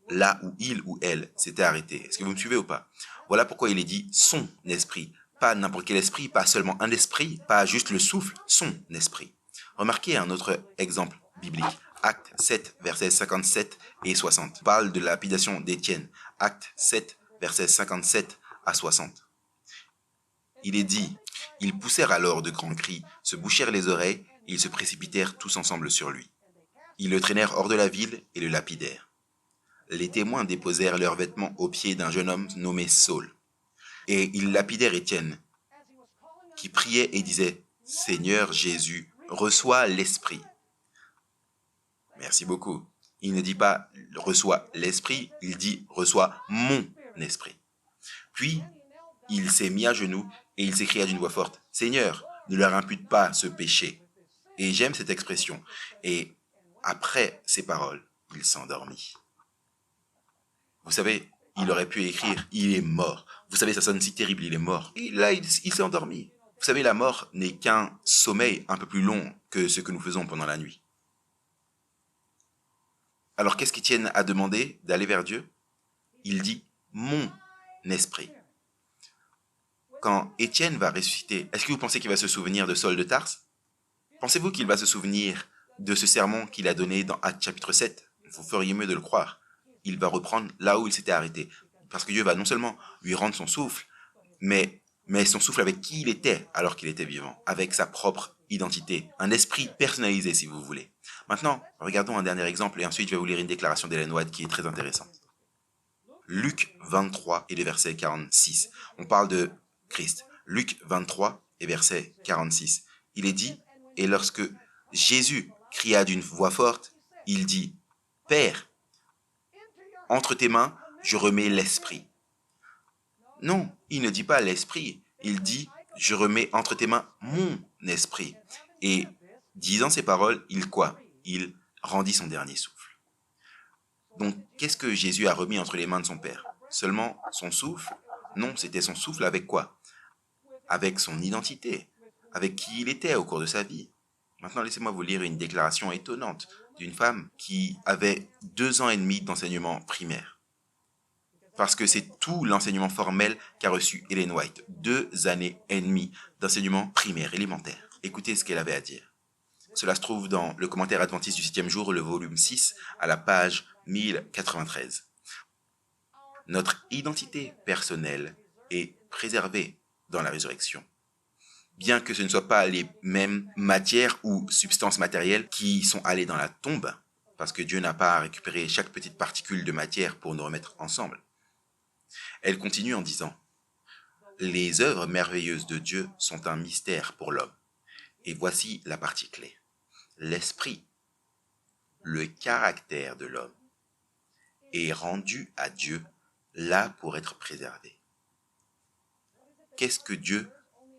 là où il ou elle s'était arrêté. Est-ce que vous me suivez ou pas? Voilà pourquoi il est dit son esprit. Pas n'importe quel esprit, pas seulement un esprit, pas juste le souffle, son esprit. Remarquez un autre exemple biblique. Acte 7, versets 57 et 60. Parle de la lapidation d'Étienne. Acte 7, versets 57 à 60. Il est dit, « Ils poussèrent alors de grands cris, se bouchèrent les oreilles, et ils se précipitèrent tous ensemble sur lui. Ils le traînèrent hors de la ville et le lapidèrent. Les témoins déposèrent leurs vêtements aux pieds d'un jeune homme nommé Saul. Et ils lapidèrent Étienne, qui priait et disait, « Seigneur Jésus, reçois l'Esprit. » Merci beaucoup. Il ne dit pas « reçois l'Esprit », il dit « reçois mon Esprit ». Puis, il s'est mis à genoux et il s'écria d'une voix forte, « Seigneur, ne leur impute pas ce péché. » Et j'aime cette expression. Et après ces paroles, il s'endormit. Vous savez, il aurait pu écrire « il est mort ». Vous savez, ça sonne si terrible, il est mort. Et là, il s'est endormi. Vous savez, la mort n'est qu'un sommeil un peu plus long que ce que nous faisons pendant la nuit. Alors, qu'est-ce qu'Étienne a demandé d'aller vers Dieu? Il dit « mon esprit ». Quand Étienne va ressusciter, est-ce que vous pensez qu'il va se souvenir de Saul de Tarse? Pensez-vous qu'il va se souvenir de ce sermon qu'il a donné dans Actes chapitre 7? Vous feriez mieux de le croire. Il va reprendre là où il s'était arrêté. Parce que Dieu va non seulement lui rendre son souffle, mais son souffle avec qui il était alors qu'il était vivant, avec sa propre identité, un esprit personnalisé si vous voulez. Maintenant, regardons un dernier exemple et ensuite je vais vous lire une déclaration d'Ellen White qui est très intéressante. Luc 23 et le verset 46. On parle de Christ. Luc 23 et verset 46. Il est dit, et lorsque Jésus cria d'une voix forte, il dit, « Père, entre tes mains, je remets l'esprit. » Non, Il ne dit pas l'esprit, il dit « je remets entre tes mains mon esprit ». Et disant ces paroles, il quoi? Il rendit son dernier souffle. Donc, qu'est-ce que Jésus a remis entre les mains de son Père? Seulement son souffle? Non, c'était son souffle avec quoi? Avec son identité, avec qui il était au cours de sa vie. Maintenant, laissez-moi vous lire une déclaration étonnante d'une femme qui avait 2 ans et demi d'enseignement primaire. Parce que c'est tout l'enseignement formel qu'a reçu Ellen White. 2 années et demie d'enseignement primaire, élémentaire. Écoutez ce qu'elle avait à dire. Cela se trouve dans le commentaire adventiste du 7e jour, le volume 6, à la page 1093. Notre identité personnelle est préservée dans la résurrection. Bien que ce ne soit pas les mêmes matières ou substances matérielles qui sont allées dans la tombe, parce que Dieu n'a pas à récupérer chaque petite particule de matière pour nous remettre ensemble. Elle continue en disant « Les œuvres merveilleuses de Dieu sont un mystère pour l'homme. Et voici la partie clé. L'esprit, le caractère de l'homme, est rendu à Dieu là pour être préservé. » Qu'est-ce que Dieu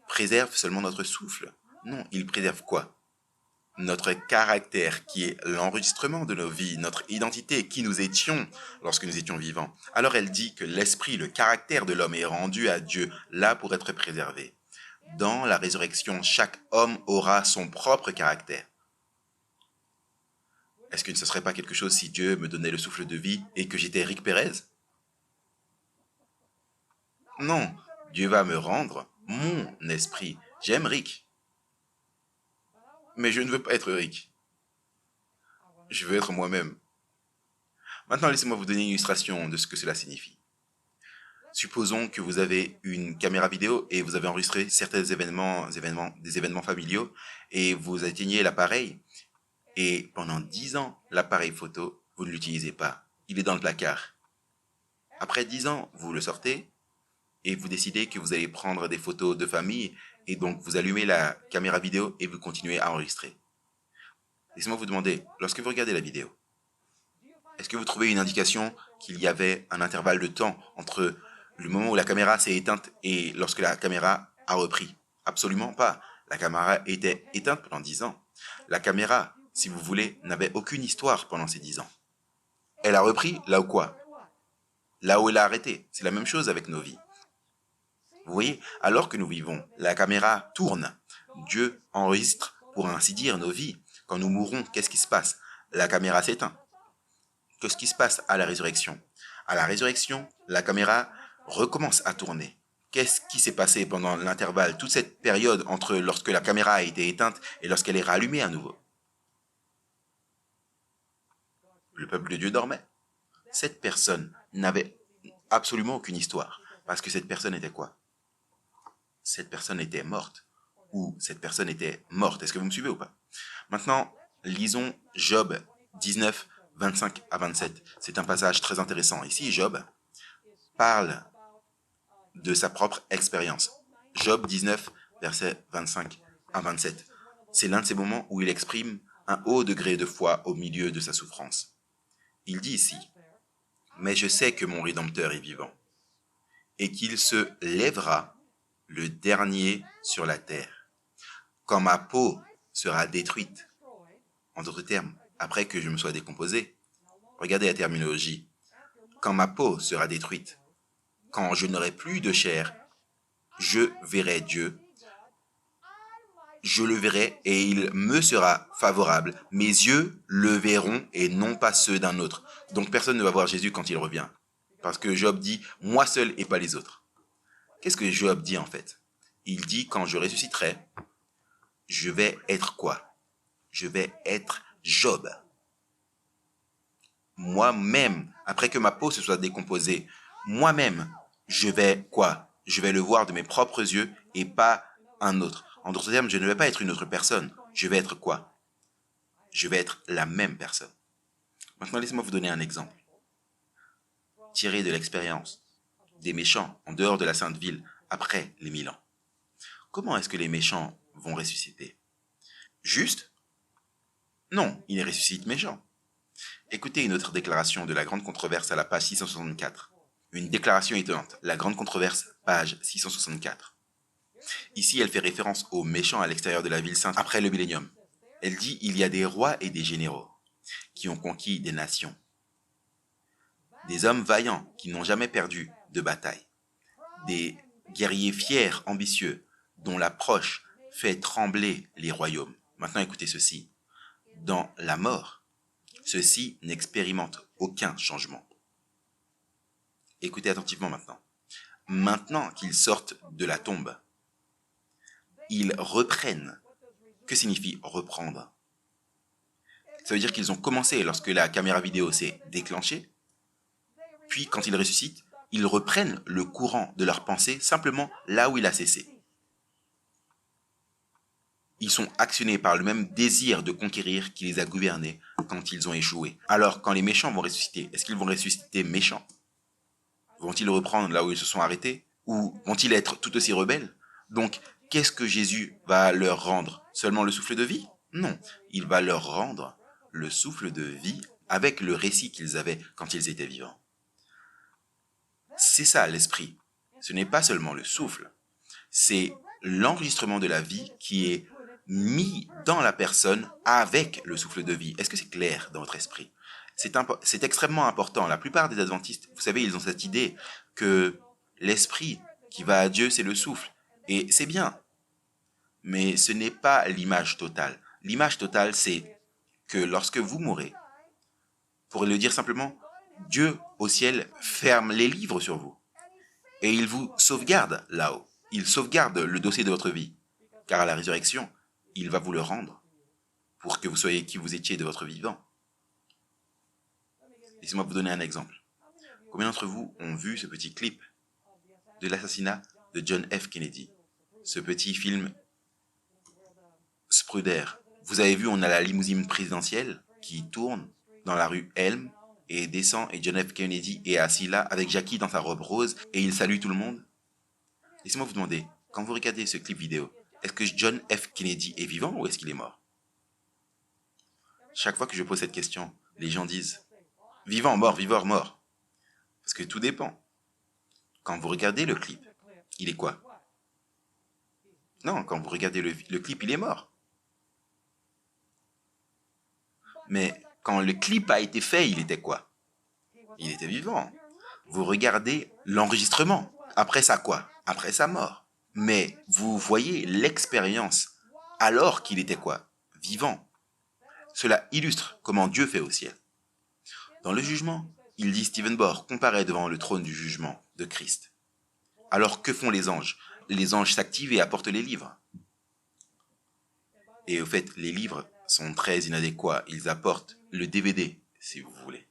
préserve? Seulement notre souffle? Non, il préserve quoi? Notre caractère, qui est l'enregistrement de nos vies, notre identité, qui nous étions lorsque nous étions vivants. Alors elle dit que l'esprit, le caractère de l'homme est rendu à Dieu, là pour être préservé. Dans la résurrection, chaque homme aura son propre caractère. Est-ce que ce ne serait pas quelque chose si Dieu me donnait le souffle de vie et que j'étais Rick Pérez? Non, Dieu va me rendre mon esprit. J'aime Rick. Mais je ne veux pas être Rick. Je veux être moi-même. Maintenant, laissez-moi vous donner une illustration de ce que cela signifie. Supposons que vous avez une caméra vidéo et vous avez enregistré certains des événements familiaux et vous éteignez l'appareil et pendant 10 ans, l'appareil photo, vous ne l'utilisez pas. Il est dans le placard. Après 10 ans, vous le sortez et vous décidez que vous allez prendre des photos de famille et donc vous allumez la caméra vidéo et vous continuez à enregistrer. Laissez-moi vous demander, lorsque vous regardez la vidéo, est-ce que vous trouvez une indication qu'il y avait un intervalle de temps entre le moment où la caméra s'est éteinte et lorsque la caméra a repris? Absolument pas. La caméra était éteinte pendant 10 ans. La caméra, si vous voulez, n'avait aucune histoire pendant ces 10 ans. Elle a repris là où quoi? Là où elle a arrêté. C'est la même chose avec nos vies. Vous voyez, alors que nous vivons, la caméra tourne. Dieu enregistre, pour ainsi dire, nos vies. Quand nous mourrons, qu'est-ce qui se passe? La caméra s'éteint. Qu'est-ce qui se passe à la résurrection? À la résurrection, la caméra recommence à tourner. Qu'est-ce qui s'est passé pendant l'intervalle, toute cette période entre lorsque la caméra a été éteinte et lorsqu'elle est rallumée à nouveau? Le peuple de Dieu dormait. Cette personne n'avait absolument aucune histoire. Parce que cette personne était quoi? Cette personne était morte. Ou cette personne était morte. Est-ce que vous me suivez ou pas? Maintenant, lisons Job 19, 25 à 27. C'est un passage très intéressant. Ici, Job parle de sa propre expérience. Job 19, versets 25 à 27. C'est l'un de ces moments où il exprime un haut degré de foi au milieu de sa souffrance. Il dit ici, « Mais je sais que mon Rédempteur est vivant, et qu'il se lèvera le dernier sur la terre. Quand ma peau sera détruite, en d'autres termes, après que je me sois décomposé, regardez la terminologie, quand ma peau sera détruite, quand je n'aurai plus de chair, je verrai Dieu, je le verrai et il me sera favorable. Mes yeux le verront et non pas ceux d'un autre. » Donc personne ne va voir Jésus quand il revient. Parce que Job dit, moi seul et pas les autres. Qu'est-ce que Job dit en fait? Il dit, quand je ressusciterai, je vais être quoi? Je vais être Job. Moi-même, après que ma peau se soit décomposée, moi-même, je vais quoi? Je vais le voir de mes propres yeux et pas un autre. En d'autres termes, je ne vais pas être une autre personne. Je vais être quoi? Je vais être la même personne. Maintenant, laissez-moi vous donner un exemple. Tiré de l'expérience des méchants en dehors de la Sainte Ville après les 1000 ans. Comment est-ce que les méchants vont ressusciter? Juste? Non, ils ressuscitent méchants. Écoutez une autre déclaration de la grande controverse à la page 664. Une déclaration étonnante. La grande controverse, page 664. Ici, elle fait référence aux méchants à l'extérieur de la ville sainte après le millénium. Elle dit « Il y a des rois et des généraux qui ont conquis des nations. Des hommes vaillants qui n'ont jamais perdu de bataille. Des guerriers fiers, ambitieux, dont l'approche fait trembler les royaumes. » Maintenant, écoutez ceci. Dans la mort, ceux-ci n'expérimentent aucun changement. Écoutez attentivement maintenant. Maintenant qu'ils sortent de la tombe, ils reprennent. Que signifie reprendre? Ça veut dire qu'ils ont commencé lorsque la caméra vidéo s'est déclenchée, puis quand ils ressuscitent, ils reprennent le courant de leur pensée simplement là où il a cessé. Ils sont actionnés par le même désir de conquérir qui les a gouvernés quand ils ont échoué. Alors, quand les méchants vont ressusciter, est-ce qu'ils vont ressusciter méchants? Vont-ils reprendre là où ils se sont arrêtés? Ou vont-ils être tout aussi rebelles? Donc, qu'est-ce que Jésus va leur rendre? Seulement le souffle de vie? Non, il va leur rendre le souffle de vie avec le récit qu'ils avaient quand ils étaient vivants. C'est ça l'esprit. Ce n'est pas seulement le souffle, c'est l'enregistrement de la vie qui est mis dans la personne avec le souffle de vie. Est-ce que c'est clair dans votre esprit? C'est extrêmement important. La plupart des adventistes, vous savez, ils ont cette idée que l'esprit qui va à Dieu, c'est le souffle. Et c'est bien. Mais ce n'est pas l'image totale. L'image totale, c'est que lorsque vous mourrez, pour le dire simplement, Dieu au ciel ferme les livres sur vous. Et il vous sauvegarde là-haut. Il sauvegarde le dossier de votre vie. Car à la résurrection, il va vous le rendre pour que vous soyez qui vous étiez de votre vivant. Laissez-moi vous donner un exemple. Combien d'entre vous ont vu ce petit clip de l'assassinat de John F. Kennedy? Ce petit film Spruder. Vous avez vu, on a la limousine présidentielle qui tourne dans la rue Elm et descend, et John F. Kennedy est assis là avec Jackie dans sa robe rose et il salue tout le monde. Laissez-moi vous demander, quand vous regardez ce clip vidéo, est-ce que John F. Kennedy est vivant ou est-ce qu'il est mort? Chaque fois que je pose cette question, les gens disent « vivant, mort ». Parce que tout dépend. Quand vous regardez le clip, il est quoi? Non, quand vous regardez le clip, il est mort. Mais quand le clip a été fait, il était quoi? Il était vivant. Vous regardez l'enregistrement. Après ça quoi? Après sa mort. Mais vous voyez l'expérience alors qu'il était quoi? Vivant. Cela illustre comment Dieu fait au ciel. Dans le jugement, il dit Stephen Bohr comparaît devant le trône du jugement de Christ. Alors que font les anges? Les anges s'activent et apportent les livres. Et au fait, les livres sont très inadéquats. Ils apportent le DVD, si vous voulez.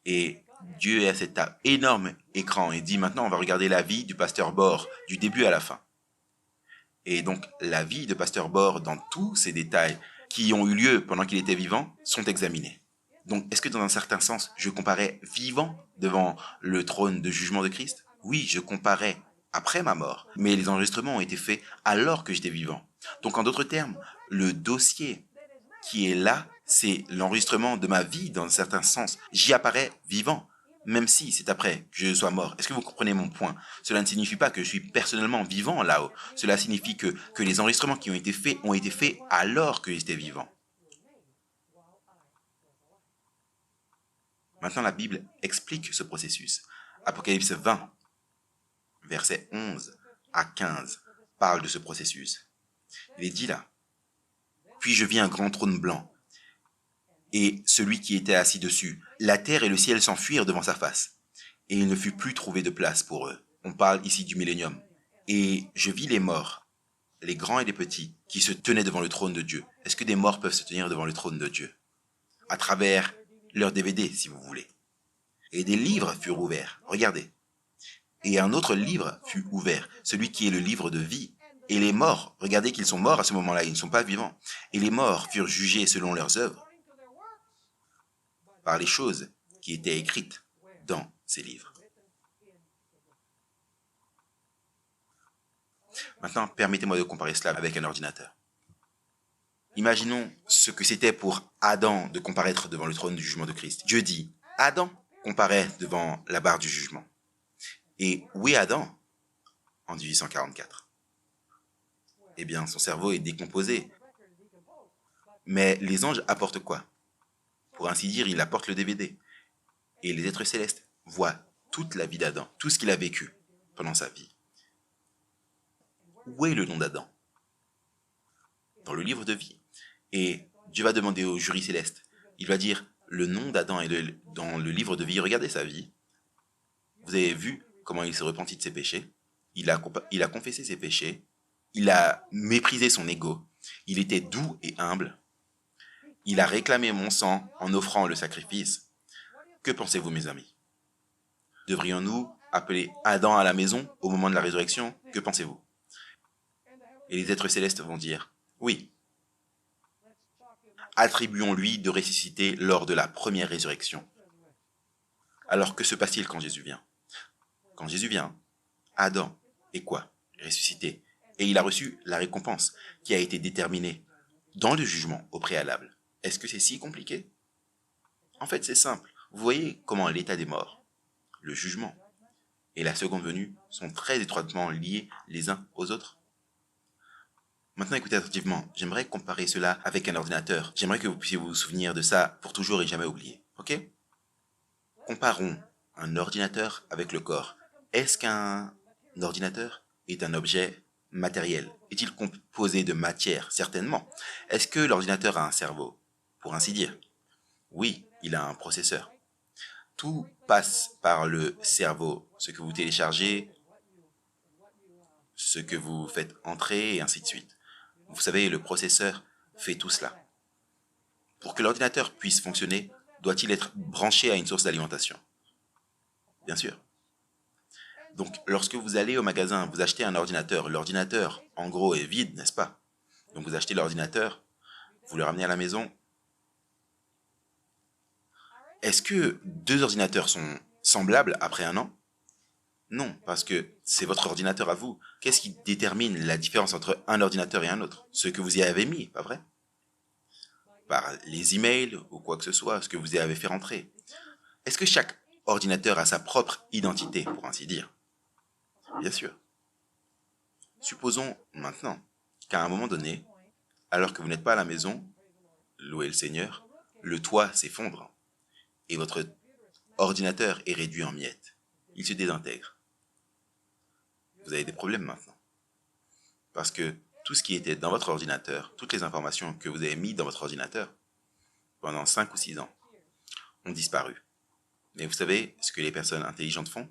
Et Dieu a cet énorme écran et dit maintenant on va regarder la vie du pasteur Bohr du début à la fin. Et donc la vie de pasteur Bohr dans tous ces détails qui ont eu lieu pendant qu'il était vivant sont examinés. Donc est-ce que dans un certain sens je comparais vivant devant le trône de jugement de Christ? Oui, je comparais après ma mort, mais les enregistrements ont été faits alors que j'étais vivant. Donc en d'autres termes, le dossier qui est là, c'est l'enregistrement de ma vie dans un certain sens. J'y apparais vivant, même si c'est après que je sois mort. Est-ce que vous comprenez mon point? Cela ne signifie pas que je suis personnellement vivant là-haut. Cela signifie que les enregistrements qui ont été faits alors que j'étais vivant. Maintenant, la Bible explique ce processus. Apocalypse 20, versets 11 à 15, parle de ce processus. Il est dit là, « Puis je vis un grand trône blanc, et celui qui était assis dessus. La terre et le ciel s'enfuirent devant sa face, et il ne fut plus trouvé de place pour eux. » On parle ici du millénium. « Et je vis les morts, les grands et les petits, qui se tenaient devant le trône de Dieu. » Est-ce que des morts peuvent se tenir devant le trône de Dieu? À travers leur DVD, si vous voulez. Et des livres furent ouverts. Regardez. Et un autre livre fut ouvert, celui qui est le livre de vie. Et les morts, regardez qu'ils sont morts à ce moment-là, ils ne sont pas vivants. Et les morts furent jugés selon leurs œuvres, par les choses qui étaient écrites dans ces livres. Maintenant, permettez-moi de comparer cela avec un ordinateur. Imaginons ce que c'était pour Adam de comparaître devant le trône du jugement de Christ. Dieu dit, « Adam, comparaît devant la barre du jugement. Et où est Adam en 1844? Eh bien, son cerveau est décomposé. Mais les anges apportent quoi? Pour ainsi dire, ils apportent le DVD. Et les êtres célestes voient toute la vie d'Adam, tout ce qu'il a vécu pendant sa vie. Où est le nom d'Adam? Dans le livre de vie. Et Dieu va demander au jury céleste. Il va dire, le nom d'Adam est dans le livre de vie. Regardez sa vie. Vous avez vu comment il s'est repenti de ses péchés. Il a confessé ses péchés. Il a méprisé son ego. Il était doux et humble. Il a réclamé mon sang en offrant le sacrifice. Que pensez-vous, mes amis? Devrions-nous appeler Adam à la maison au moment de la résurrection? Que pensez-vous? Et les êtres célestes vont dire, oui. Attribuons-lui de ressusciter lors de la première résurrection. Alors que se passe-t-il quand Jésus vient? Quand Jésus vient, Adam est quoi? Ressuscité. Et il a reçu la récompense qui a été déterminée dans le jugement au préalable. Est-ce que c'est si compliqué? En fait, c'est simple. Vous voyez comment l'état des morts, le jugement et la seconde venue sont très étroitement liés les uns aux autres. Maintenant, écoutez attentivement. J'aimerais comparer cela avec un ordinateur. J'aimerais que vous puissiez vous souvenir de ça pour toujours et jamais oublier. Ok? Comparons un ordinateur avec le corps. Est-ce qu'un ordinateur est un objet matériel? Est-il composé de matière? Certainement. Est-ce que l'ordinateur a un cerveau? Pour ainsi dire. Oui, il a un processeur. Tout passe par le cerveau. Ce que vous téléchargez, ce que vous faites entrer, et ainsi de suite. Vous savez, le processeur fait tout cela. Pour que l'ordinateur puisse fonctionner, doit-il être branché à une source d'alimentation? Bien sûr. Donc, lorsque vous allez au magasin, vous achetez un ordinateur. L'ordinateur, en gros, est vide, n'est-ce pas? Donc, vous achetez l'ordinateur, vous le ramenez à la maison. Est-ce que deux ordinateurs sont semblables après un an? Non, parce que c'est votre ordinateur à vous. Qu'est-ce qui détermine la différence entre un ordinateur et un autre? Ce que vous y avez mis, pas vrai? Par les emails ou quoi que ce soit, ce que vous y avez fait rentrer. Est-ce que chaque ordinateur a sa propre identité, pour ainsi dire? Bien sûr. Supposons maintenant qu'à un moment donné, alors que vous n'êtes pas à la maison, louez le Seigneur, le toit s'effondre et votre ordinateur est réduit en miettes. Il se désintègre. Vous avez des problèmes maintenant. Parce que tout ce qui était dans votre ordinateur, toutes les informations que vous avez mises dans votre ordinateur pendant 5 ou 6 ans ont disparu. Mais vous savez ce que les personnes intelligentes font?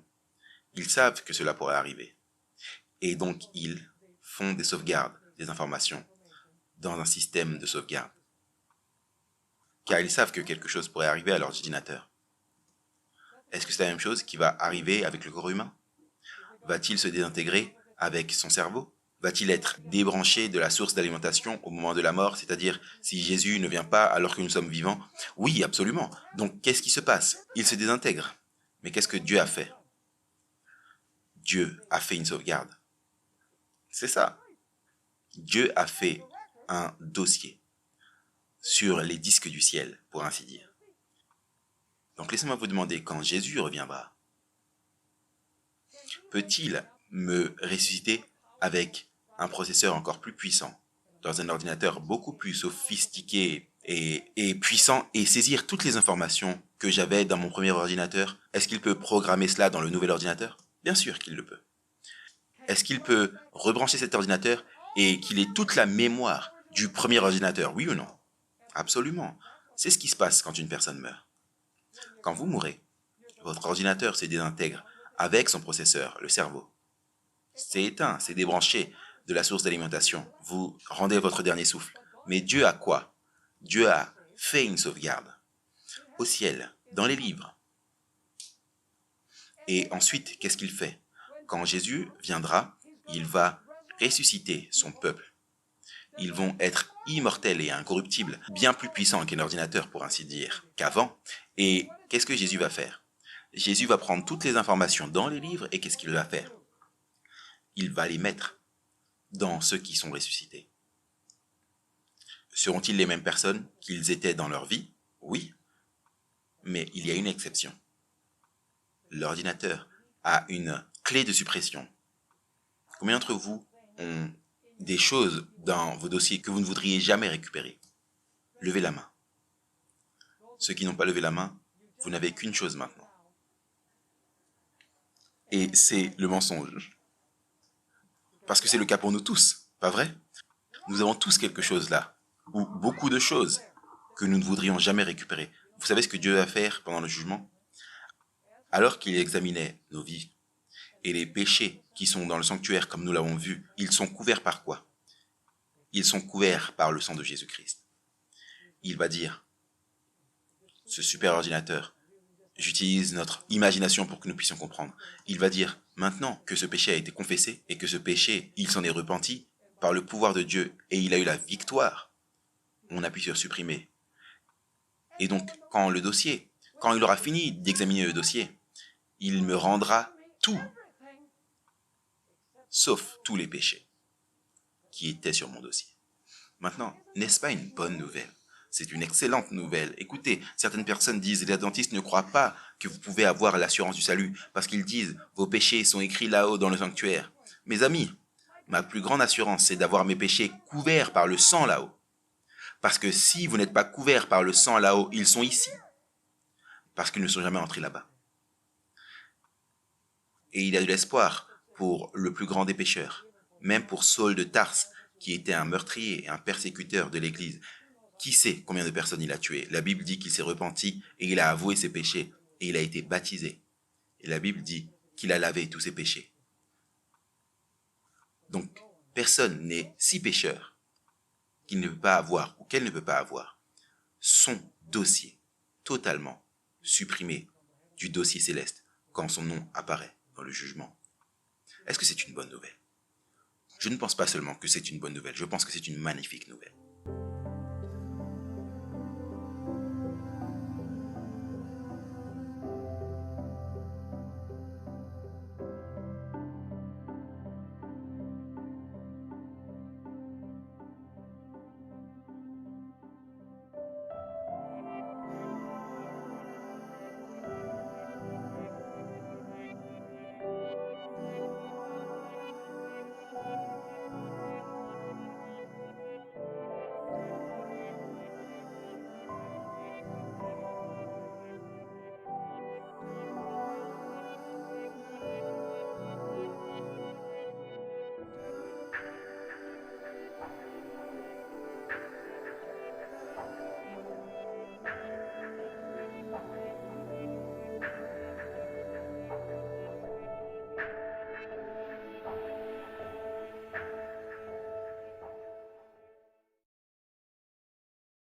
Ils savent que cela pourrait arriver. Et donc, ils font des sauvegardes des informations dans un système de sauvegarde. Car ils savent que quelque chose pourrait arriver à leur ordinateur. Est-ce que c'est la même chose qui va arriver avec le corps humain? Va-t-il se désintégrer avec son cerveau? Va-t-il être débranché de la source d'alimentation au moment de la mort, c'est-à-dire si Jésus ne vient pas alors que nous sommes vivants? Oui, absolument. Donc, qu'est-ce qui se passe? Il se désintègre. Mais qu'est-ce que Dieu a fait? Dieu a fait une sauvegarde. C'est ça. Dieu a fait un dossier sur les disques du ciel, pour ainsi dire. Donc laissez-moi vous demander, quand Jésus reviendra, peut-il me ressusciter avec un processeur encore plus puissant, dans un ordinateur beaucoup plus sophistiqué et puissant, et saisir toutes les informations que j'avais dans mon premier ordinateur? Est-ce qu'il peut programmer cela dans le nouvel ordinateur? Bien sûr qu'il le peut. Est-ce qu'il peut rebrancher cet ordinateur et qu'il ait toute la mémoire du premier ordinateur? Oui ou non? Absolument. C'est ce qui se passe quand une personne meurt. Quand vous mourrez, votre ordinateur se désintègre avec son processeur, le cerveau. C'est éteint, c'est débranché de la source d'alimentation. Vous rendez votre dernier souffle. Mais Dieu a quoi? Dieu a fait une sauvegarde au ciel, dans les livres. Et ensuite, qu'est-ce qu'il fait? Quand Jésus viendra, il va ressusciter son peuple. Ils vont être immortels et incorruptibles, bien plus puissants qu'un ordinateur, pour ainsi dire, qu'avant. Et qu'est-ce que Jésus va faire? Jésus va prendre toutes les informations dans les livres et qu'est-ce qu'il va faire? Il va les mettre dans ceux qui sont ressuscités. Seront-ils les mêmes personnes qu'ils étaient dans leur vie? Oui. Mais il y a une exception. l'ordinateur a une clé de suppression, combien d'entre vous ont des choses dans vos dossiers que vous ne voudriez jamais récupérer? Levez la main. Ceux qui n'ont pas levé la main, vous n'avez qu'une chose maintenant. Et c'est le mensonge. Parce que c'est le cas pour nous tous, pas vrai? Nous avons tous quelque chose là, ou beaucoup de choses que nous ne voudrions jamais récupérer. Vous savez ce que Dieu va faire pendant le jugement? Alors qu'il examinait nos vies et les péchés qui sont dans le sanctuaire, comme nous l'avons vu, ils sont couverts par quoi? Ils sont couverts par le sang de Jésus-Christ. Il va dire, ce super ordinateur, j'utilise notre imagination pour que nous puissions comprendre. Il va dire, maintenant que ce péché a été confessé et que ce péché, il s'en est repenti par le pouvoir de Dieu et il a eu la victoire, on appuie sur supprimer. Et donc, quand il aura fini d'examiner le dossier, il me rendra tout, sauf tous les péchés qui étaient sur mon dossier. Maintenant, n'est-ce pas une bonne nouvelle? C'est une excellente nouvelle. Écoutez, certaines personnes disent, les adventistes ne croient pas que vous pouvez avoir l'assurance du salut, parce qu'ils disent, vos péchés sont écrits là-haut dans le sanctuaire. Mes amis, ma plus grande assurance, c'est d'avoir mes péchés couverts par le sang là-haut. Parce que si vous n'êtes pas couverts par le sang là-haut, ils sont ici. Parce qu'ils ne sont jamais entrés là-bas. Et il y a de l'espoir pour le plus grand des pécheurs, même pour Saul de Tarse, qui était un meurtrier et un persécuteur de l'Église. Qui sait combien de personnes il a tué? La Bible dit qu'il s'est repenti et il a avoué ses péchés et il a été baptisé. Et la Bible dit qu'il a lavé tous ses péchés. Donc, personne n'est si pécheur qu'il ne peut pas avoir ou qu'elle ne peut pas avoir son dossier totalement supprimé du dossier céleste quand son nom apparaît dans le jugement. Est-ce que c'est une bonne nouvelle? Je ne pense pas seulement que c'est une bonne nouvelle, je pense que c'est une magnifique nouvelle.